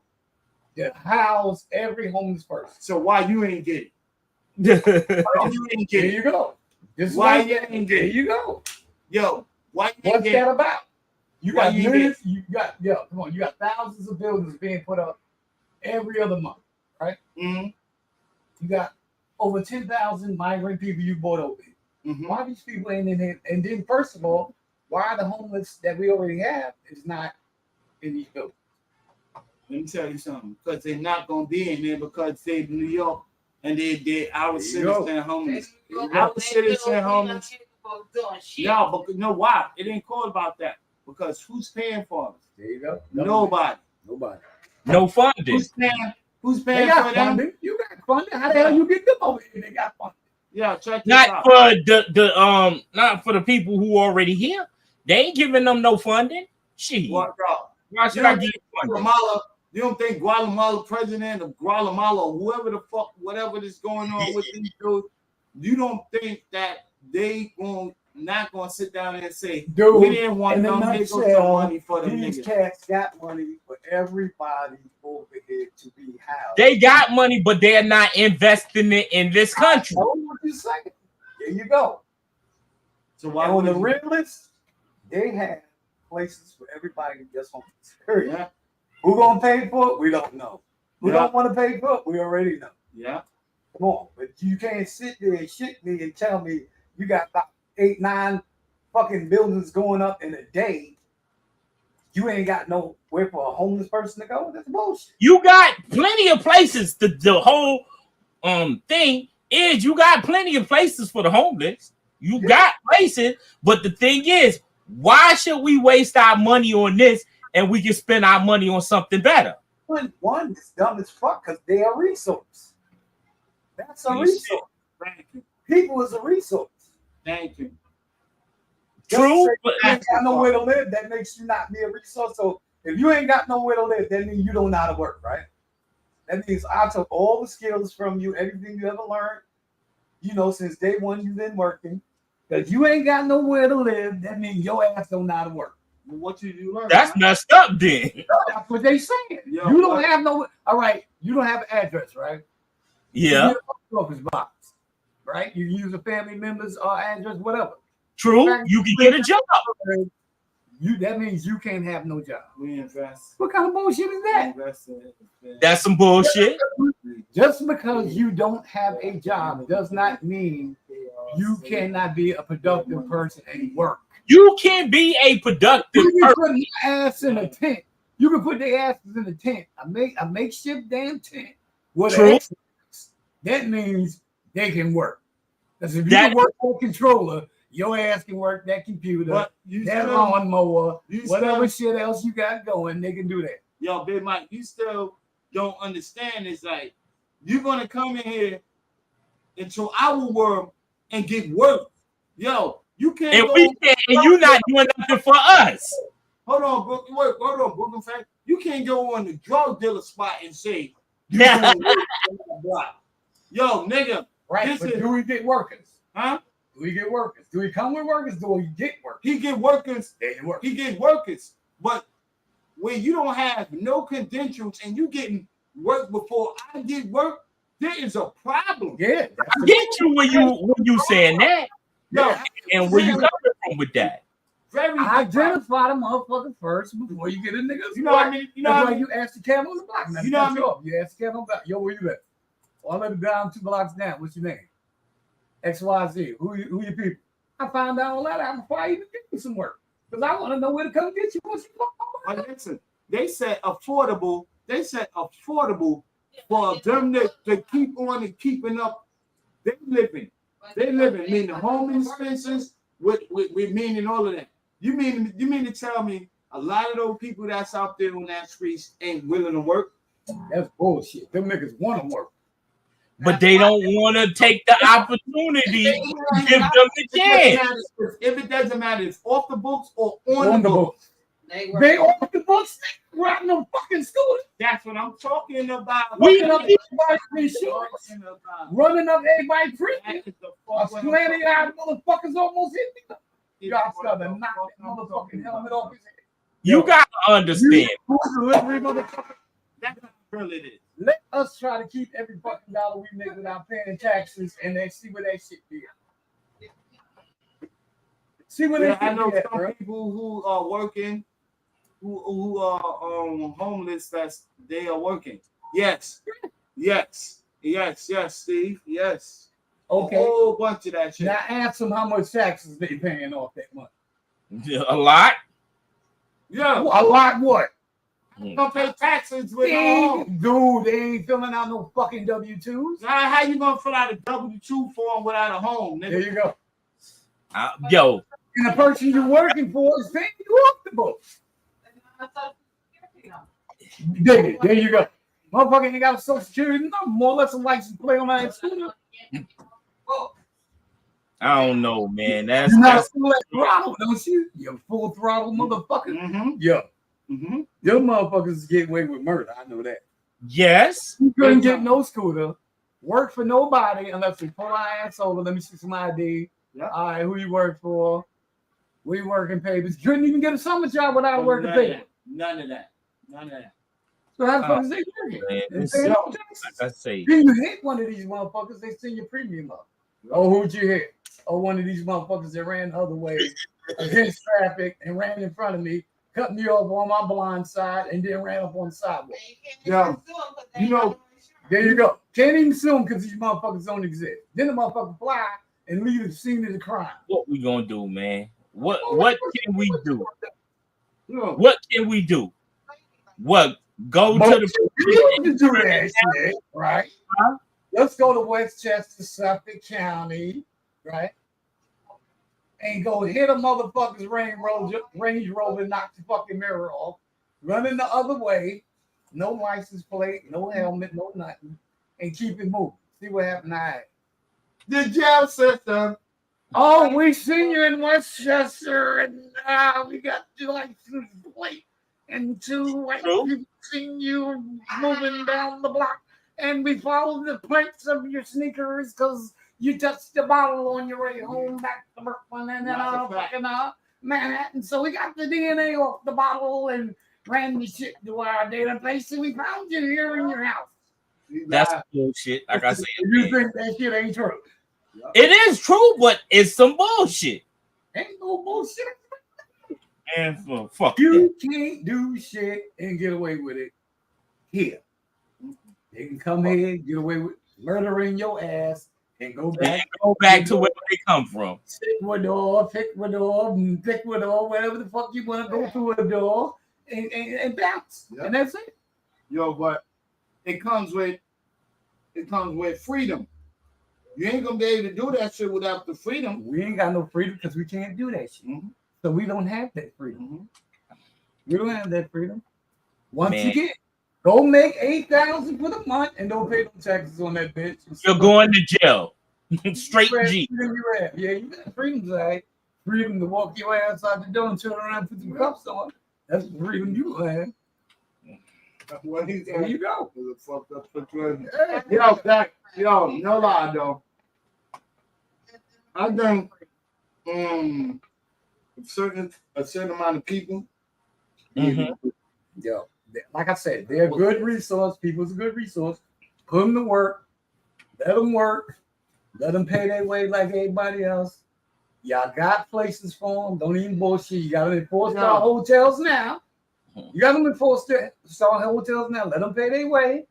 that house every homeless person. So why you ain't get it? Why you ain't get There it? you go. This Why you ain't get There it? you go. Yo, why you ain't What's get that it? about? You Why got you millions. You got come on. You got thousands of buildings being put up every other month, right? Mm-hmm. You got over 10,000 migrant people you brought over here. Mm-hmm. Why these people ain't in here? And then, first of all, why the homeless that we already have is not in these buildings? Let me tell you something. Because they're not gonna be in there because they New York and they our citizen homeless. Our citizen homeless. Yeah, but you know why? It ain't called about that. Because who's paying for us? There you go. Nobody. No funding. Who's They paying got for them? funding. You got funding. How the hell you get them over here? They got funding. Yeah, check this Not out. for the not for the people who already here. They ain't giving them no funding. Shit. What, bro? Why should I give funding? Guatemala, you don't think Guatemala president of Guatemala or whoever the fuck, whatever is going on with these dudes, you don't think that they not gonna sit down and say, Dude, we didn't want in them a niggas some nutshell, money for them these niggas. cats got money for everybody over here to be housed. They got money, but they're not investing it in this country. I know what you're saying. There you go. So why And on would the you? realist, they have places for everybody that's homeless. Period. Yeah, Who gonna pay for it? We don't know. Who Yeah. don't want to pay for it? We already know. yeah. Come on, but you can't sit there and shit me and tell me you got about 8, 9 fucking buildings going up in a day. You ain't got nowhere for a homeless person to go. That's bullshit. You got plenty of places. The whole thing is you got plenty of places for the homeless. You got places, but the thing is, why should we waste our money on this and we can spend our money on something better? One is dumb as fuck because they are a resource. That's a You resource. Thank you. People is a resource. Thank you. True, Just but say you ain't got nowhere to live, that makes you not be a resource. So if you ain't got nowhere to live, that means you don't know how to work, right? That means I took all the skills from you, everything you ever learned, since day one you've been working. Because you ain't got nowhere to live, that means your ass don't know how to work. Well, what did you learn? that's messed up then. That's what they saying. Yeah, you don't but- have no, all right, you don't have an address, right? Yeah, You get a post office box, right? You use a family member's address, whatever. true. You can get a job. That means you can't have no job. We invest. What kind of bullshit is that? Invest. That's some bullshit. Just because you don't have a job does not mean you cannot be a productive person and work. You can be a productive You can person. put your ass in a tent. You can put their asses in a tent, a makeshift damn tent with True. an Xbox. That means they can work. Because if you That- can work that controller, your ass can work that computer, But you that still, lawnmower, you whatever still, shit else you got going, they can do that. yo, Big Mike, you still don't understand. It's like You're gonna come in here into our world and get work. Yo, you can't And go. we can't, and you not doing nothing for us. Hold on, Brooklyn fact. You can't go on the drug dealer spot and say, Yeah. yo, nigga, Right, this but is, do we get workers? huh? Do we get workers? Do we come with workers? Do we get workers? He get workers. There you work. He get workers. But when you don't have no credentials and you getting work before I get work, there is a problem. Yeah, I get you when you saying that. Yo, And where you coming from with that? very identify the motherfucker first before you get a nigga. You know what I mean? You know That's what I why mean? you ask the cab on the block. Now, You know what I mean? You ask the cab on the block. Yo, where you at? Well, I live down 2 blocks down. What's your name? XYZ. Who your people? I found out all that out before I even get you some work. Because I want to know where to come get you once you fuck my But listen, they said affordable. They said affordable for them to keep on and keeping up. They living, meaning home expenses with meaning all of that. You mean to tell me a lot of those people that's out there on that streets ain't willing to work? That's bullshit. Them niggas want to work. But they don't want to take the opportunity to give them the chance. If it doesn't matter, it's off the books or on the books. They off the books, riding them fucking scooters. That's what I'm talking about. We- Running up everybody's insurance. Running up everybody's premium. A slanty-eyed motherfuckers almost hit me. Y'all started to knock that motherfucking helmet off his head. You gotta understand. Delivery motherfucker. That's how real it is. Let us try to keep every fucking dollar we make without paying taxes and then see where that shit be at. See where that I shit know be at, some bro. people who are working, who are homeless. They are working. Yes, Steve. Yes. Okay. A whole bunch of that shit. Now ask them how much taxes they paying off that money. A lot. Yeah. A lot what? Gonna pay taxes with They no home. ain't, dude, they ain't filling out no fucking W-2s. How you gonna fill out a W-2 form without a home, There nigga? you go. Yo, And the person you're working for is paying you off the books. There you go. Motherfucker ain't got a social security number, more or less a license plate on that scooter. I don't know, man. You're not That's full throttle, don't you? You full throttle motherfucker. Mm-hmm. Yeah. Mm-hmm. Them motherfuckers get away with murder. I know that. yes. You couldn't get no scooter, work for nobody unless you pull our ass over. Let me see some ID. Yeah. All right, who you work for? We working papers. You couldn't even get a summer job without a working paper. None of that. So how the fuck is they working? Man, And it's- paying no like taxes. I say, Then you hit one of these motherfuckers, they send your premium up. Oh, who'd you hit? Oh, one of these motherfuckers that ran the other way against traffic and ran in front of me, cut me off on my blind side, and then ran up on the sidewalk. Yeah. You know, There you go. Can't even sue them because these motherfuckers don't exist. Then the motherfucker fly and leave the scene of the crime. what we gonna do, man? What can we do? you know, What can we do? What go But to the you need to do that shit, right? Huh? Let's go to Westchester, Suffolk County, right? And go hit a motherfucker's Range Rover and knock the fucking mirror off. Running the other way, no license plate, no helmet, no nothing, and keep it moving. See what happened to the jail system. Oh, we seen you in Westchester, and we got your license plate, and we've seen you moving down the block, and we followed the plates of your sneakers because you touched the bottle on your way home back to Brooklyn and then fucking Manhattan. So we got the DNA off the bottle and ran the shit to our database, and we found you here in your house. That's bullshit. Like I said, You man. think that shit ain't true? It is true, but it's some bullshit. Ain't no bullshit. And fuck that. You can't do shit and get away with it here. They can come here, get away with murdering your ass, and go And back. go back to where they come from. Ecuador, whatever the fuck you want to go through a door and bounce. Yeah. And that's it. Yo, but it comes with freedom. You ain't gonna be able to do that shit without the freedom. We ain't got no freedom because we can't do that shit. Mhm. So we don't have that freedom. Mm-hmm. We don't have that freedom. Once Man. you get Go make $8,000 for the month and don't pay no taxes on that bitch. You're going to jail. Straight G. Yeah, you got freedom, right? Freedom to walk your ass out the door and turn around and put some cuffs on. That's the freedom you have. What he There you go. Fucked up for Yo, no lie though. I think a certain amount of people. Mm-hmm. Yo, like I said, they're a good resource. People's a good resource. Put them to work. Let them work. Let them pay their way like everybody else. Y'all got places for them. Don't even bullshit. You got them in 4-star hotels now. You got them in 4-star hotels now. Let them pay their way.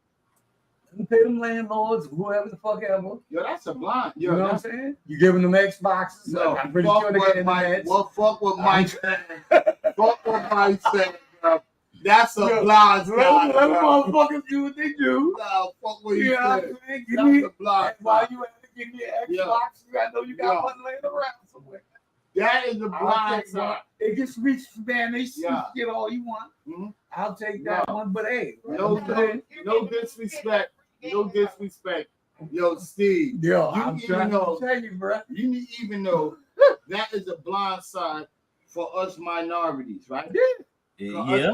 Let them pay them landlords, whoever the fuck ever. Yo, that's a blind. You know what I'm saying? You giving them Xboxes. No, I'm pretty sure they get Mike. Well, fuck what Mike said. Fuck what Mike said, bro. That's a blind. Let them motherfuckers do what they do. No, fuck what he said. That's a blind. Why you have to give me an Xbox? I know you got one laying around somewhere. That is a blind side. It gets rich, man. They get all you want. Mm-hmm. I'll take that one, but hey, no disrespect. No disrespect. Yo, Steve. Yo, I'm trying to tell you, bro. You need even know that is a blind side for us minorities, right? Yeah.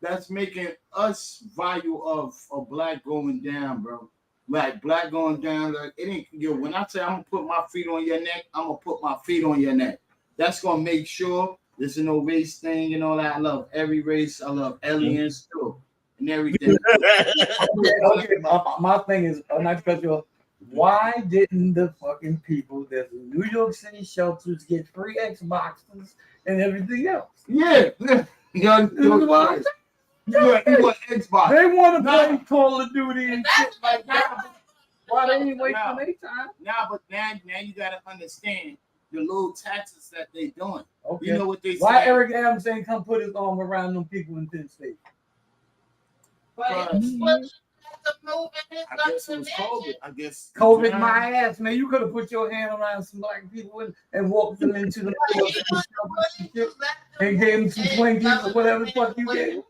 That's making us value of black going down, bro. Like black going down, like it ain't. Yo, when I say I'm gonna put my feet on your neck, I'm gonna put my feet on your neck. That's gonna make sure there's no race thing and all that. I love every race. I love aliens too, and everything. Okay. My thing is, not to cut you off. Why didn't the fucking people that the New York City shelters get free Xboxes and everything else? Yeah. Why? You want Xbox. They want to play Call of Duty and shit like that. Why they ain't waiting for their time? But now you gotta understand the little taxes that they doing. Okay. You know what they say? Why Eric Adams ain't come put his arm around them people in Penn State? I guess it was COVID. I guess COVID my ass, man. You could have put your hand around some black people and walked them into the and gave them some Twinkies or whatever the fuck you gave.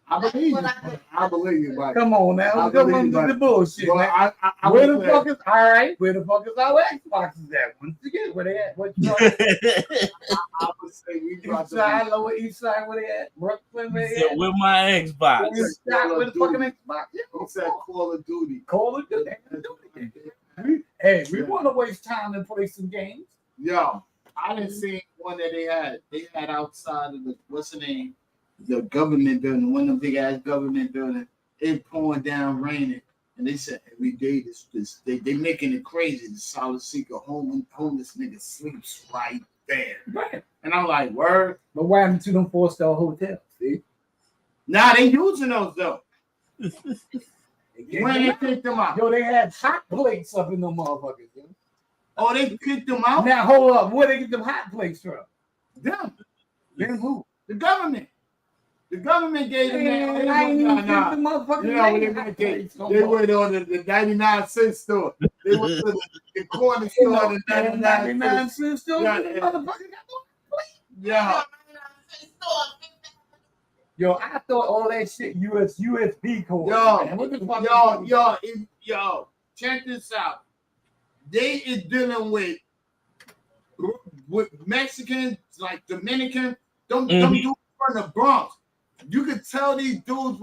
I believe you, Mike. Come on now. Come on with the bullshit. Well, man. Where the fuck is Where the fuck is our Xboxes at? Once again, where they at? What you know? I would say we East Side, Lower East Side, where they at? Brooklyn, where they at? With my Xbox. Where the fucking Xbox? He said Call of Duty. Call of Duty. Hey, we want to waste time and play some games. Yo, I didn't see one that they had. They had outside of the what's the name? The government building, one of the big ass government building. It pouring down, raining, and they said every day they making it crazy. The solid seeker homeless nigga sleeps right there. Right. And I'm like, word. But why haven't you them 4-star hotels? See? Nah, they using those though. When they kicked them out. Yo, they had hot plates up in them motherfuckers. Yo. Oh, they kicked them out? Now hold up. Where they get them hot plates from? Them. Then who? The government. The government gave them that. They went on the 99 cent store. They went to the corner store, the 99 cent store. Yeah. Yo, I thought all that shit USB cord. Yo, check this out. They is dealing with Mexicans, like Dominican, them dudes from the Bronx. You could tell these dudes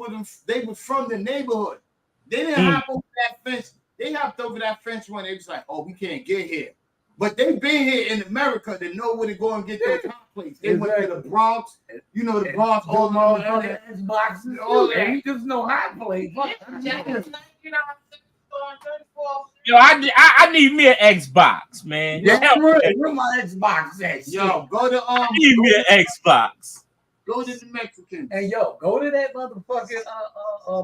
they were from the neighborhood. They didn't hop over that fence. They hopped over that fence when they was like, oh, we can't get here. But they been here in America. They know where to go and get their top plates. They went to the Bronx. You know the Bronx. All the Xboxes. All that. Just no hot plates. Yo, I need me an Xbox, man. Yeah, where my Xbox at? Yo, go to I need me an Xbox. Go to the Mexicans. Hey, yo, go to that motherfucking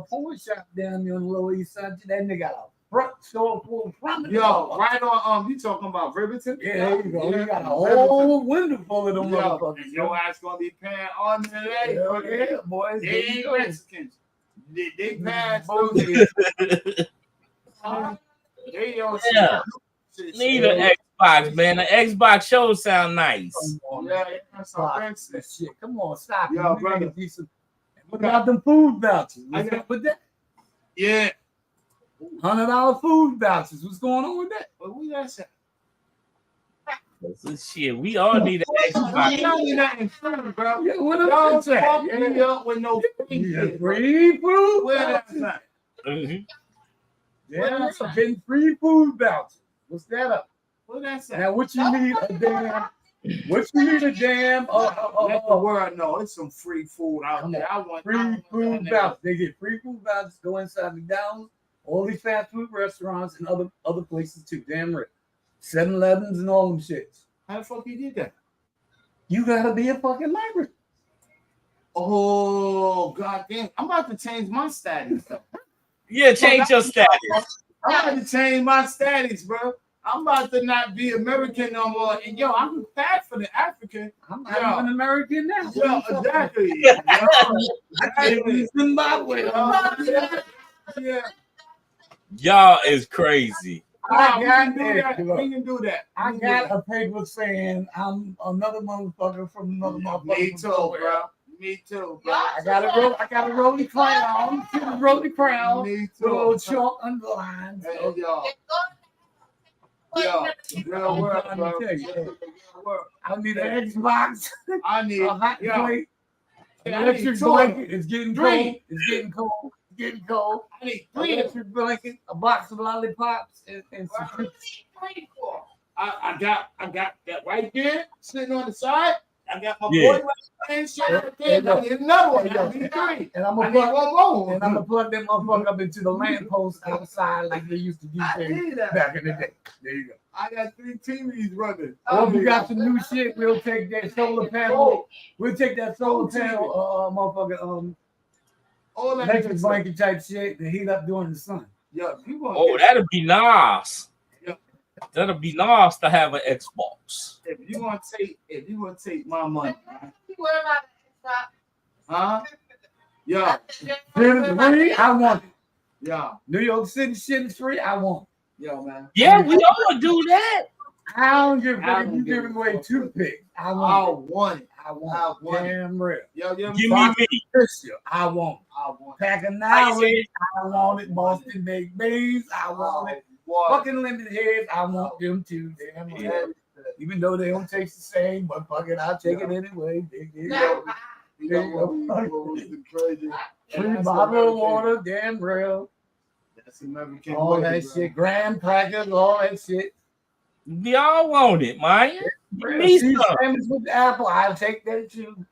porn shop down there on the Lower East Side. That nigga got a front store full of front. Yo, right on. You talking about Riverton? Yeah, there you go. You got a whole window full of them motherfuckers. Your ass gonna be paying on today. Yeah, boys. They ain't Mexicans. They pass They don't need an Xbox, man. The Xbox shows sound nice. Yeah, that's some shit. Come on, stop. Yo, brother. What about them food vouchers? What's up with that? Yeah. $100 food vouchers. What's going on with that? But we got some. Shit, we all need an Xbox. Y'all need nothing free, bro. Yeah, what Y'all else is fuck that? me up with no free shit, bro. Free food Where that's vouchers. at? Mhm. Yeah, getting free food vouchers. What's that up? Where that's at? Now, what you need a damn? What you need a damn? Let the world know it's some free food out Come there. I want free food vouchers. They get free food vouchers. Go inside McDonald's, all these fast food restaurants, and other places too. Damn right. 7-Elevens and all them shits. How the fuck you did that? You gotta be a fucking migrant. Oh goddamn! I'm about to change my status. Yeah, change your status. I'm about to change my status, bro. I'm about to not be American no more. And yo, I'm bad for the African. I'm not even American now. Yo, exactly. Exactly. Zimbabwe. Yeah. Y'all is crazy. We can do that. I got a paper saying I'm another motherfucker from another motherfucker. Me too, bro. Me too, bro. I got a rolly crown. Rolly crown. Me With a little too. chalk underlined. Hey, yo, real work, bro. Real work. I need an Xbox, I need a hot plate, an I need electric two. blanket. It's getting Three. cold. It's getting cold. It's getting cold. I need An three. electric blanket, a box of lollipops, and some chips. I got that right there sitting on the side. I got my Yeah. boy right there. I need another one. I need three. And I'm I gonna need plug, one more. and I'm gonna plug that motherfucker up into the lamppost outside like they used to do I things need that. back in the day. There you go. I got 3 TVs running. Or if you got some new shit, we'll take that solar panel. We'll take that solar panel, motherfucker, all that electric good blanket type shit to heat up during the sun. Yo, you want Oh, that'd be nice. Yeah. That'd be nice to have an Xbox. if you want to take my money, What about huh? Yeah, Shit is free, I want it. yeah, New York City shit is free, I want yo, man. Yeah, we all do that. it. I don't give a I fuck if don't you give giving a away fuck. toothpicks. I I want want it. it. I I want want it. it. Damn real. Yo, Give me. Tissue, I want it. I want it. Pack of How you knowledge, I want it. Boston baked beans, I want it. What? Fucking lemon heads, I want them too. Damn real. Even though they don't taste the same, but fuck it, I'll take it anyway. Dig it. You know what was the crazy? Free bottle of water, damn real. That's American All way, that bro. shit, graham crackers, all that shit. We all want it, man. Give me See, some. sandwich with the apple, I'll take that too.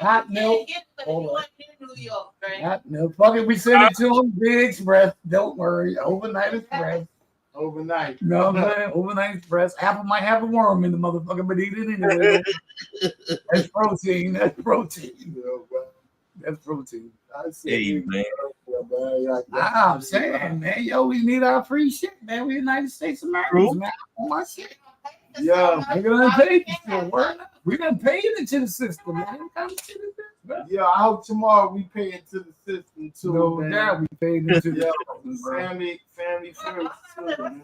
Hot milk. New York, right? Hot milk. Fuck it, we send it to them. Big Express, don't worry. Overnight Express. Overnight. You know what I'm saying? Overnight Express. Apple might have a worm in the motherfucker, but eat it anyway. That's protein. That's protein. Yo, bro. That's protein. I see Hey, you, man. bro. I'm saying, man, yo, we need our free shit, man. We United States Americans, True. man. On my shit. Yeah. We're gonna pay this shit. We're gonna pay it into the system, man. What kind of shit is this, bro? Yeah, I hope tomorrow we pay into the system too, No man. doubt we paid into the Yeah, system, bro. family first, too, man.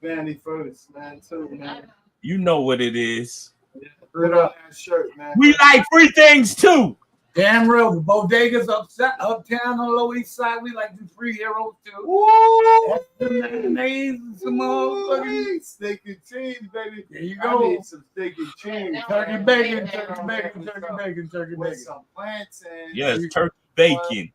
Family first, man, too, man. You know what it is. Put on that shirt, man. We like free things too. Damn real, the bodegas uptown on the Lower East Side, we like the free heroes too. Woo! That's the mayonnaise and some motherfucking. Steak and cheese, baby. There you I go. need some steak and cheese. Turkey bacon, turkey bacon, turkey bacon, turkey With bacon. some plantains. Yes, turkey bacon.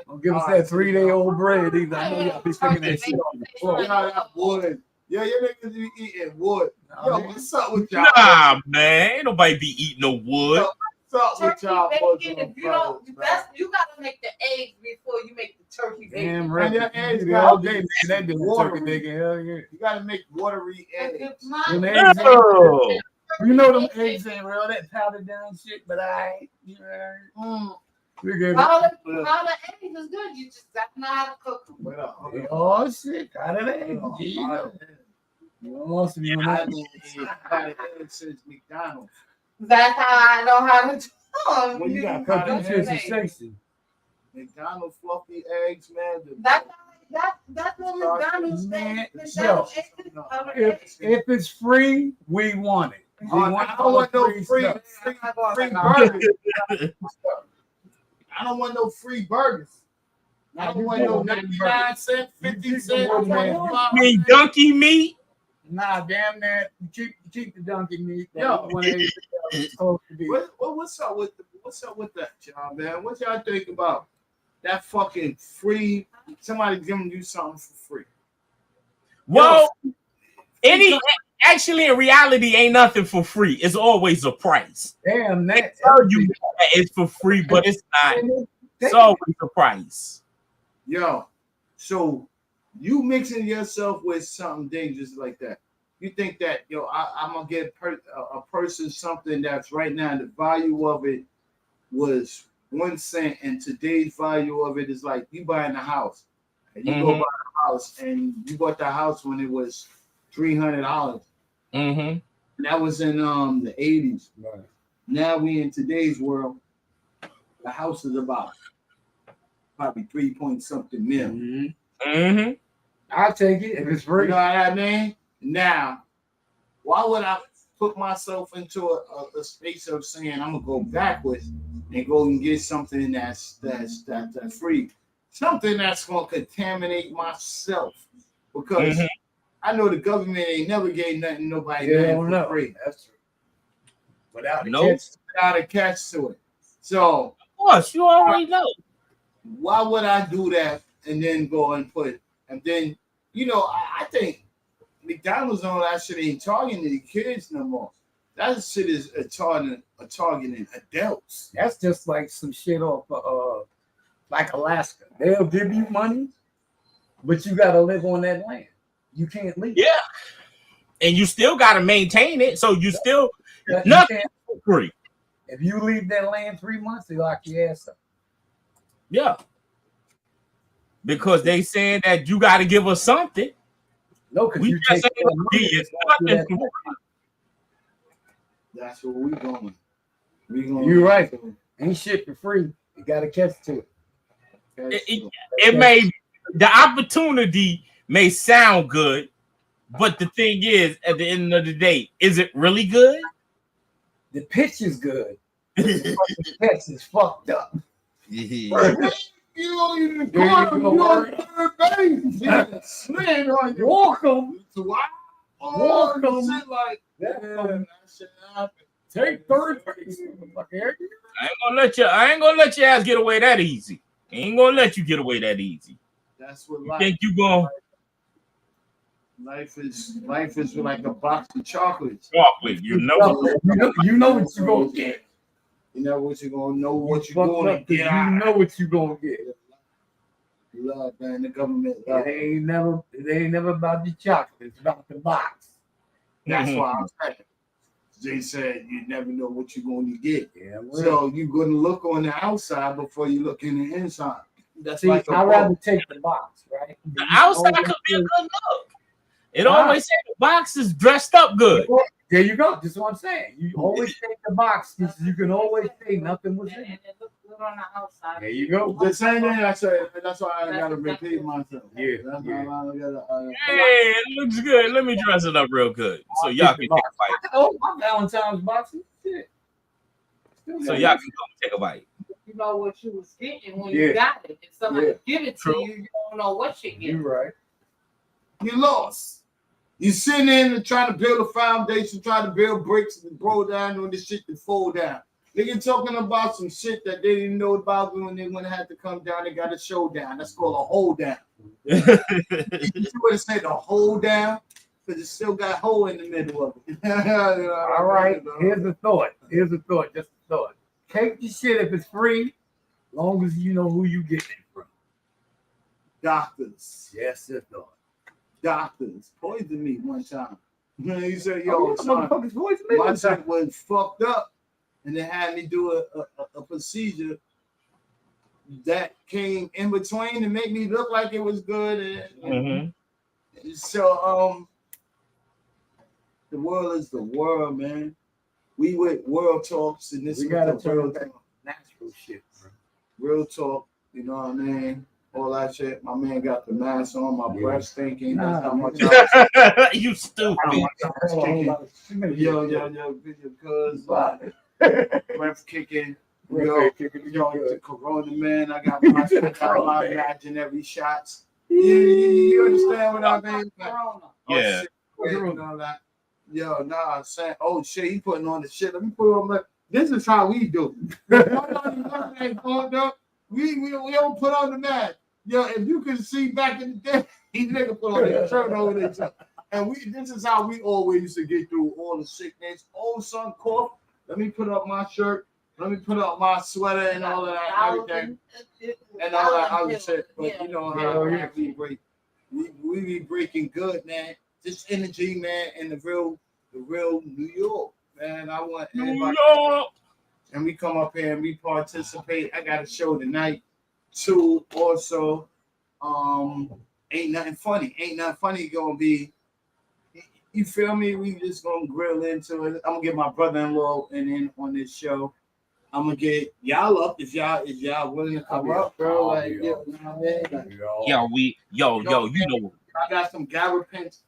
Don't give us that 3-day-old bread either. I know y'all be sticking that shit on the You floor. know that wood. Yeah, your niggas be eating wood. Yo, what's up with y'all? Nah, man. Ain't nobody be eating no wood. What's up with Turkey y'all? bacon, Muslim if you don't, brothers, that's, you gotta make the eggs before you make the turkey bacon. Damn right. And your eggs Yeah, all gotta day, be man. That be watery. turkey bacon. Hell yeah. You gotta make watery And eggs. if mine- Them eggs ain't, No. you know them eggs ain't real, that powdered down shit, but you know, we good. all the eggs is good. You just got to know how to cook them. What up? Oh shit, powdered eggs. There you go. You want some, you know I that? mean, powdered eggs since McDonald's. That's how I know how to do them. Well, you got Cause them powdered shits are eggs. sexy. McDonald's fluffy eggs, man. That's what McDonald's Man, makes. yo, If it's free, we want it. We I want don't all want the no free stuff. burgers. I don't want no free burgers. I don't want no 99 cent, 50 cent. I mean, donkey meat. Nah, damn that. Keep the donkey meat. Yo. It's supposed to be. What's up with that, y'all, man? What y'all think about that fucking free? Somebody giving you something for free. Well, actually in reality ain't nothing for free. It's always a price. Damn They that. tell you that it's for free, but it's not. It's always a price. Yo, so you mixing yourself with something dangerous like that. You think that, yo, I'm gonna get a person something that's right now the value of it was 1 cent, and today's value of it is like you buying a house. And you go buy a house, and you bought the house when it was $300. Mm-hmm. That was in the 80s. Right. Now we in today's world, the house is about probably 3-point-something million. Mm-hmm. I'll take it if it's free. You know what I mean? Now, why would I put myself into a space of saying I'm gonna go backwards and go and get something that's free, something that's gonna contaminate myself? Because I know the government ain't never gave nothing nobody nothing for free. That's true. Without a catch to it. So of course, you already know. Why would I do that and then go and put and then I think McDonald's and all that shit ain't targeting the kids no more. That shit is targeting adults. That's just like some shit off like Alaska. They'll give you money, but you gotta live on that land. You can't leave. Yeah. And you still gotta maintain it. So you still You nothing can't- for free. If you leave that land 3 months, they lock your ass up. Yeah. Because they saying that you gotta give us something. No, because We you just take ain't that gonna money, be it's it. going through Nothing that for land. That's where we going. We going. You're right. Ain't shit for free. You gotta catch to it. It may the opportunity may sound good, but the thing is, at the end of the day, is it really good? The pitch is good. The pitch is fucked up. You don't even call him. You on third base. Slaying on you. Welcome. Welcome. Shit like Welcome. that shit happened. Take third base. I ain't gonna let your ass get away that easy. I ain't gonna let you get away that easy. That's what You life. think you gonna Life is like a box of chocolates. chocolate? You know You know what you're gonna get. You know what you're gonna know what You you're fucked gonna up 'cause get. you know what you're gonna get. Love, man. The government. Love. It ain't never about the chocolate. It's about the box. That's why I'm saying. They said you never know what you're going to get. Yeah, So you're going to look on the outside before you look in the inside. That's see, like I'd rather take the box, right? the outside could be a good look. It always say the box is dressed up good. There you go. That's what I'm saying. You always take the box because you can always say nothing was in And it. it looks good on the outside. There you go. The same thing I said. That's why I got to repeat myself. Yeah, That's yeah. why I got Hey, it looks good. Let me dress it up real good so y'all can take a bite. Oh, my Valentine's box. Shit. So y'all can come take a bite. You know what you was getting when Yeah. you got it. If somebody Yeah. give it to True. you, you don't know what you're You're getting. right. You lost. You sitting in and trying to build a foundation, trying to build bricks and blow down on this shit to fall down. Nigga talking about some shit that they didn't know about when they went to have to come down. They got a showdown. That's called a hold down. You would have said a hold down because it still got hole in the middle of it. All right. Here's a thought. Just a thought. Take the shit if it's free, long as you know who you getting it from. Doctors. Yes, it's thought. Doctors poisoned me one time. He said, yo, son, motherfuckers voice my shit was fucked up. And they had me do a procedure that came in between to make me look like it was good. And so the world is the world, man. We with world talks, and this We is gotta the turn real back. talk. Natural shit, bro. Real talk, you know what I mean? All that shit. My man got the mask on, my breath stinking. Nah, That's how much man. You stupid. Yo, cuz breath kicking. Yo, the Corona man, I got my imaginary shots. You understand what I mean? Corona. Yeah. And all that. Yo, nah, I'm saying, oh shit, he putting on the shit. Let me put on my. This is how we do. We don't put on the mask. Yo, if you can see back in the day, these niggas put on their shirt over their chest. And this is how we always used to get through all the sickness. Oh, son, cough. Let me put up my shirt. Let me put up my sweater and all of that, everything, and all that other shit. But you know how we break. We be breaking good, man. This energy, man, in the real New York, man. I want everybody. New York. And we come up here and we participate. I got a show tonight, too. Also, ain't nothing funny. Ain't nothing funny gonna be. You feel me? We just gonna grill into it. I'm gonna get my brother-in-law in on this show. I'm gonna get y'all up if y'all willing to come up, bro. Like, you know what I mean? Like, You know. I got some gabapents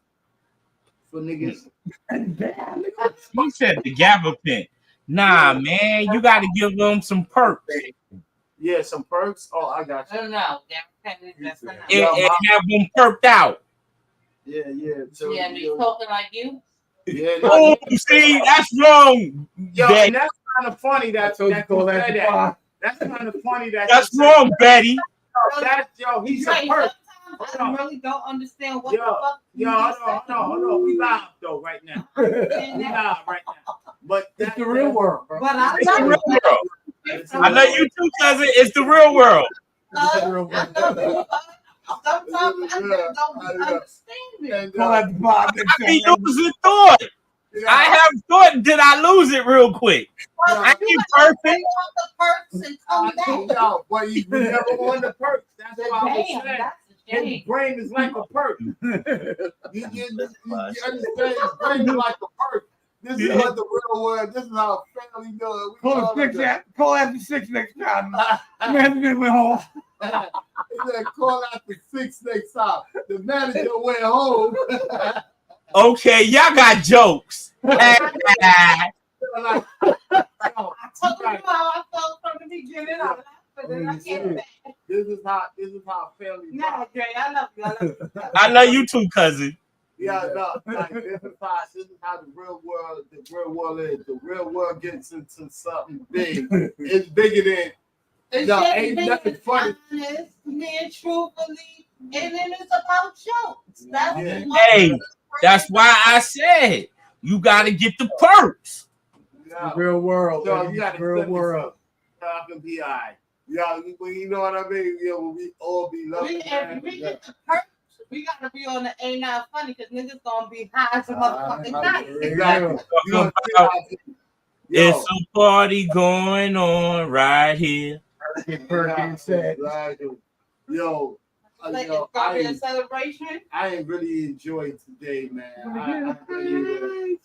for niggas. He said the gabapentin. Nah, man, you got to give them some perks. Yeah, some perks. Oh, I got you. No. And have them perked out. Yeah. So, Yeah, me talking like you. Yeah. Oh, see, that's wrong. Yo, Betty. and that's kind of funny that you said that. That's kind of funny that. That's wrong, Betty. He's Right, a perk. I really don't understand what Yo, the fuck. hold on. We live though right now. We live right now. But It's the real world, bro. But I It's the know real world. I know you too, cousin. It's the real world. Sometimes I just don't understand it. Call that the vibe next I be time. losing thought. I have thought. Did I lose it real quick? I ain't perfect. The perks and come back. Yo, but you never on the perks. That's why I was Damn, saying. that's a His shame. brain is like a perk. You understand? His brain is like a perk. This is what the real world. This is how family do it. Call after 6 next time. Man, went home. He said, call after 6 next time. The manager went home. Okay, y'all got jokes. I told you how I felt from the beginning. I laughed, but then I came back. This is how family. No, Jay, I love you. I love you too, cousin. Yeah, no, like this is how the real world is. The real world gets into something big. It's bigger than. No, ain't nothing funny. Honest, man, truthfully, and then it's about jokes. Hey, that's why I said you got to get the perks. No. The real world. So you got the real world. I can be all right. Yeah, you know what I mean? Yeah, when we all be loving. If we get the perks, we gotta be on the ain't not funny because niggas gonna be high as a motherfucking night. Exactly. It's a party going on right here. Yo, Like it's gonna be a celebration. I ain't really enjoyed today, man. I really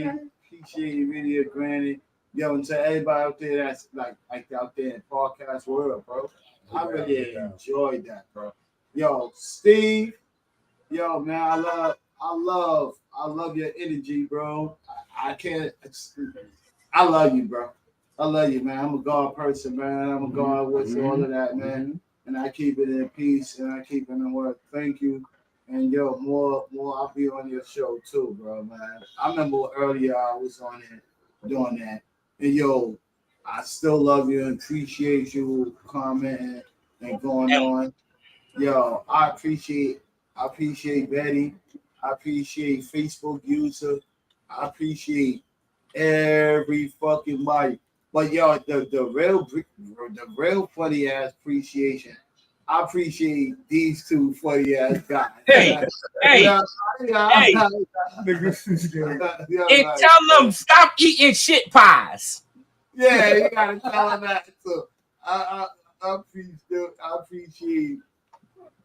appreciate you really granted. Yo, and to everybody out there that's like out there in podcast world, bro. I really enjoyed that, bro. Yo, Steve. Yo, man, I love your energy, bro. I can't. I love you, bro. I love you, man. I'm a God person, man. I'm a God with all of that, man. And I keep it in peace and I keep it in work. Thank you. And yo, more. I'll be on your show too, bro, man. I remember earlier I was on it doing that. And yo, I still love you and appreciate you commenting and going on. Yo, I appreciate Betty. I appreciate Facebook user. I appreciate every fucking body. But yo, the real funny ass appreciation. I appreciate these two funny ass guys. Hey. And tell them stop eating shit pies. Yeah, you gotta tell them that too. I appreciate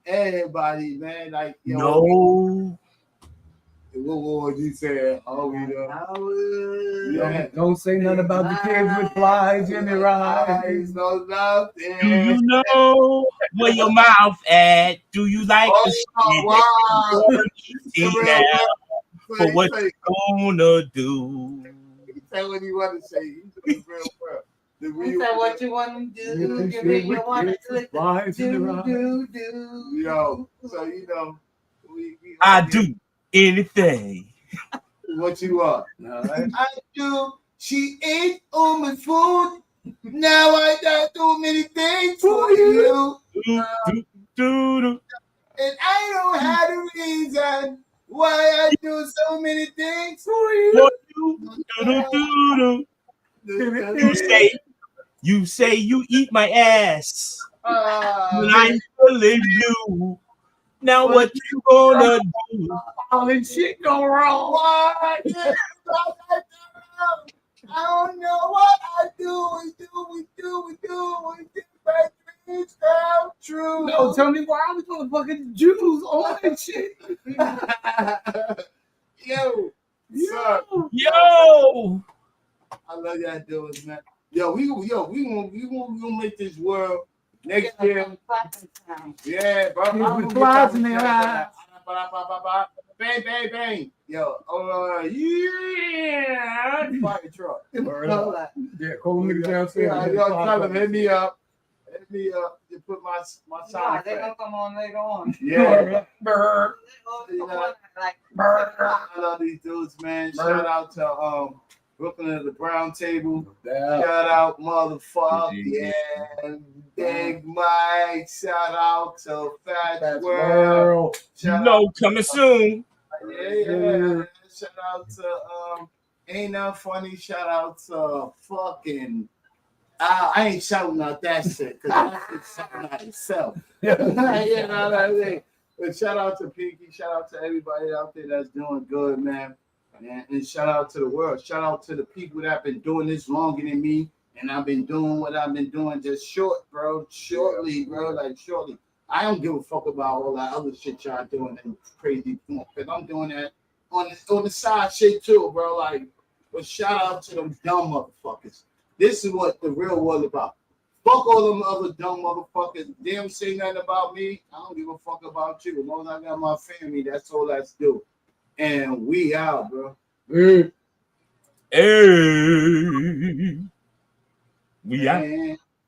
everybody, man. Like, yo, no. What was you saying? Oh, Don't say nothing about the kids with flies in their eyes. No, nothing. Do you know where your mouth at? Do you like the shit for what you gonna do? Say what you want to say. He's in the real world. You said what you want to do. Give me your want to do. Yo, so you know, we I do anything. what you want. All right. I do. She ate all my food. Now I got too many things for you. Do, do, do, do. And I don't have a reason why I do so many things for you. For you. Do, do, do, do. You say you eat my ass. And I'm feeling blue. Now what you gonna do? All this shit go wrong. Why? I don't know what I do. We do. My dreams come true. No, tell me why all these motherfucking Jews on that shit. Yo, sir. Yo! I love y'all dudes, man. Yo, we gonna make this world next year. Yeah, bro. With flies in their eyes. Bang, bang, bang. Yo, yeah. Fire truck. Yeah, call niggas downstairs. Yeah, yo, tell them, hit me up. You put my Nah, sound they're gonna come on later on. Yeah. Brr. I love these dudes, man. Shout out to Brooklyn at the Brown Table. Shout out, motherfucker. Yeah. Big Mike. Shout out to Fat World. Coming soon. Yeah. Shout out to Ain't That Funny. Shout out to fucking. I ain't shouting out that shit because that shit's shouting out itself. You know what I mean? But shout out to Pinky. Shout out to everybody out there that's doing good, man. And shout out to the world. Shout out to the people that have been doing this longer than me. And I've been doing what I've been doing just shortly, bro. Like shortly. I don't give a fuck about all that other shit y'all doing and crazy fun. Because I'm doing that on the side shit too, bro. Like, but shout out to them dumb motherfuckers. This is what the real world about. Fuck all them other dumb motherfuckers. They don't say nothing about me. I don't give a fuck about you. As long as I got my family, that's all that's do. And we out, bro. Hey. We out. Man.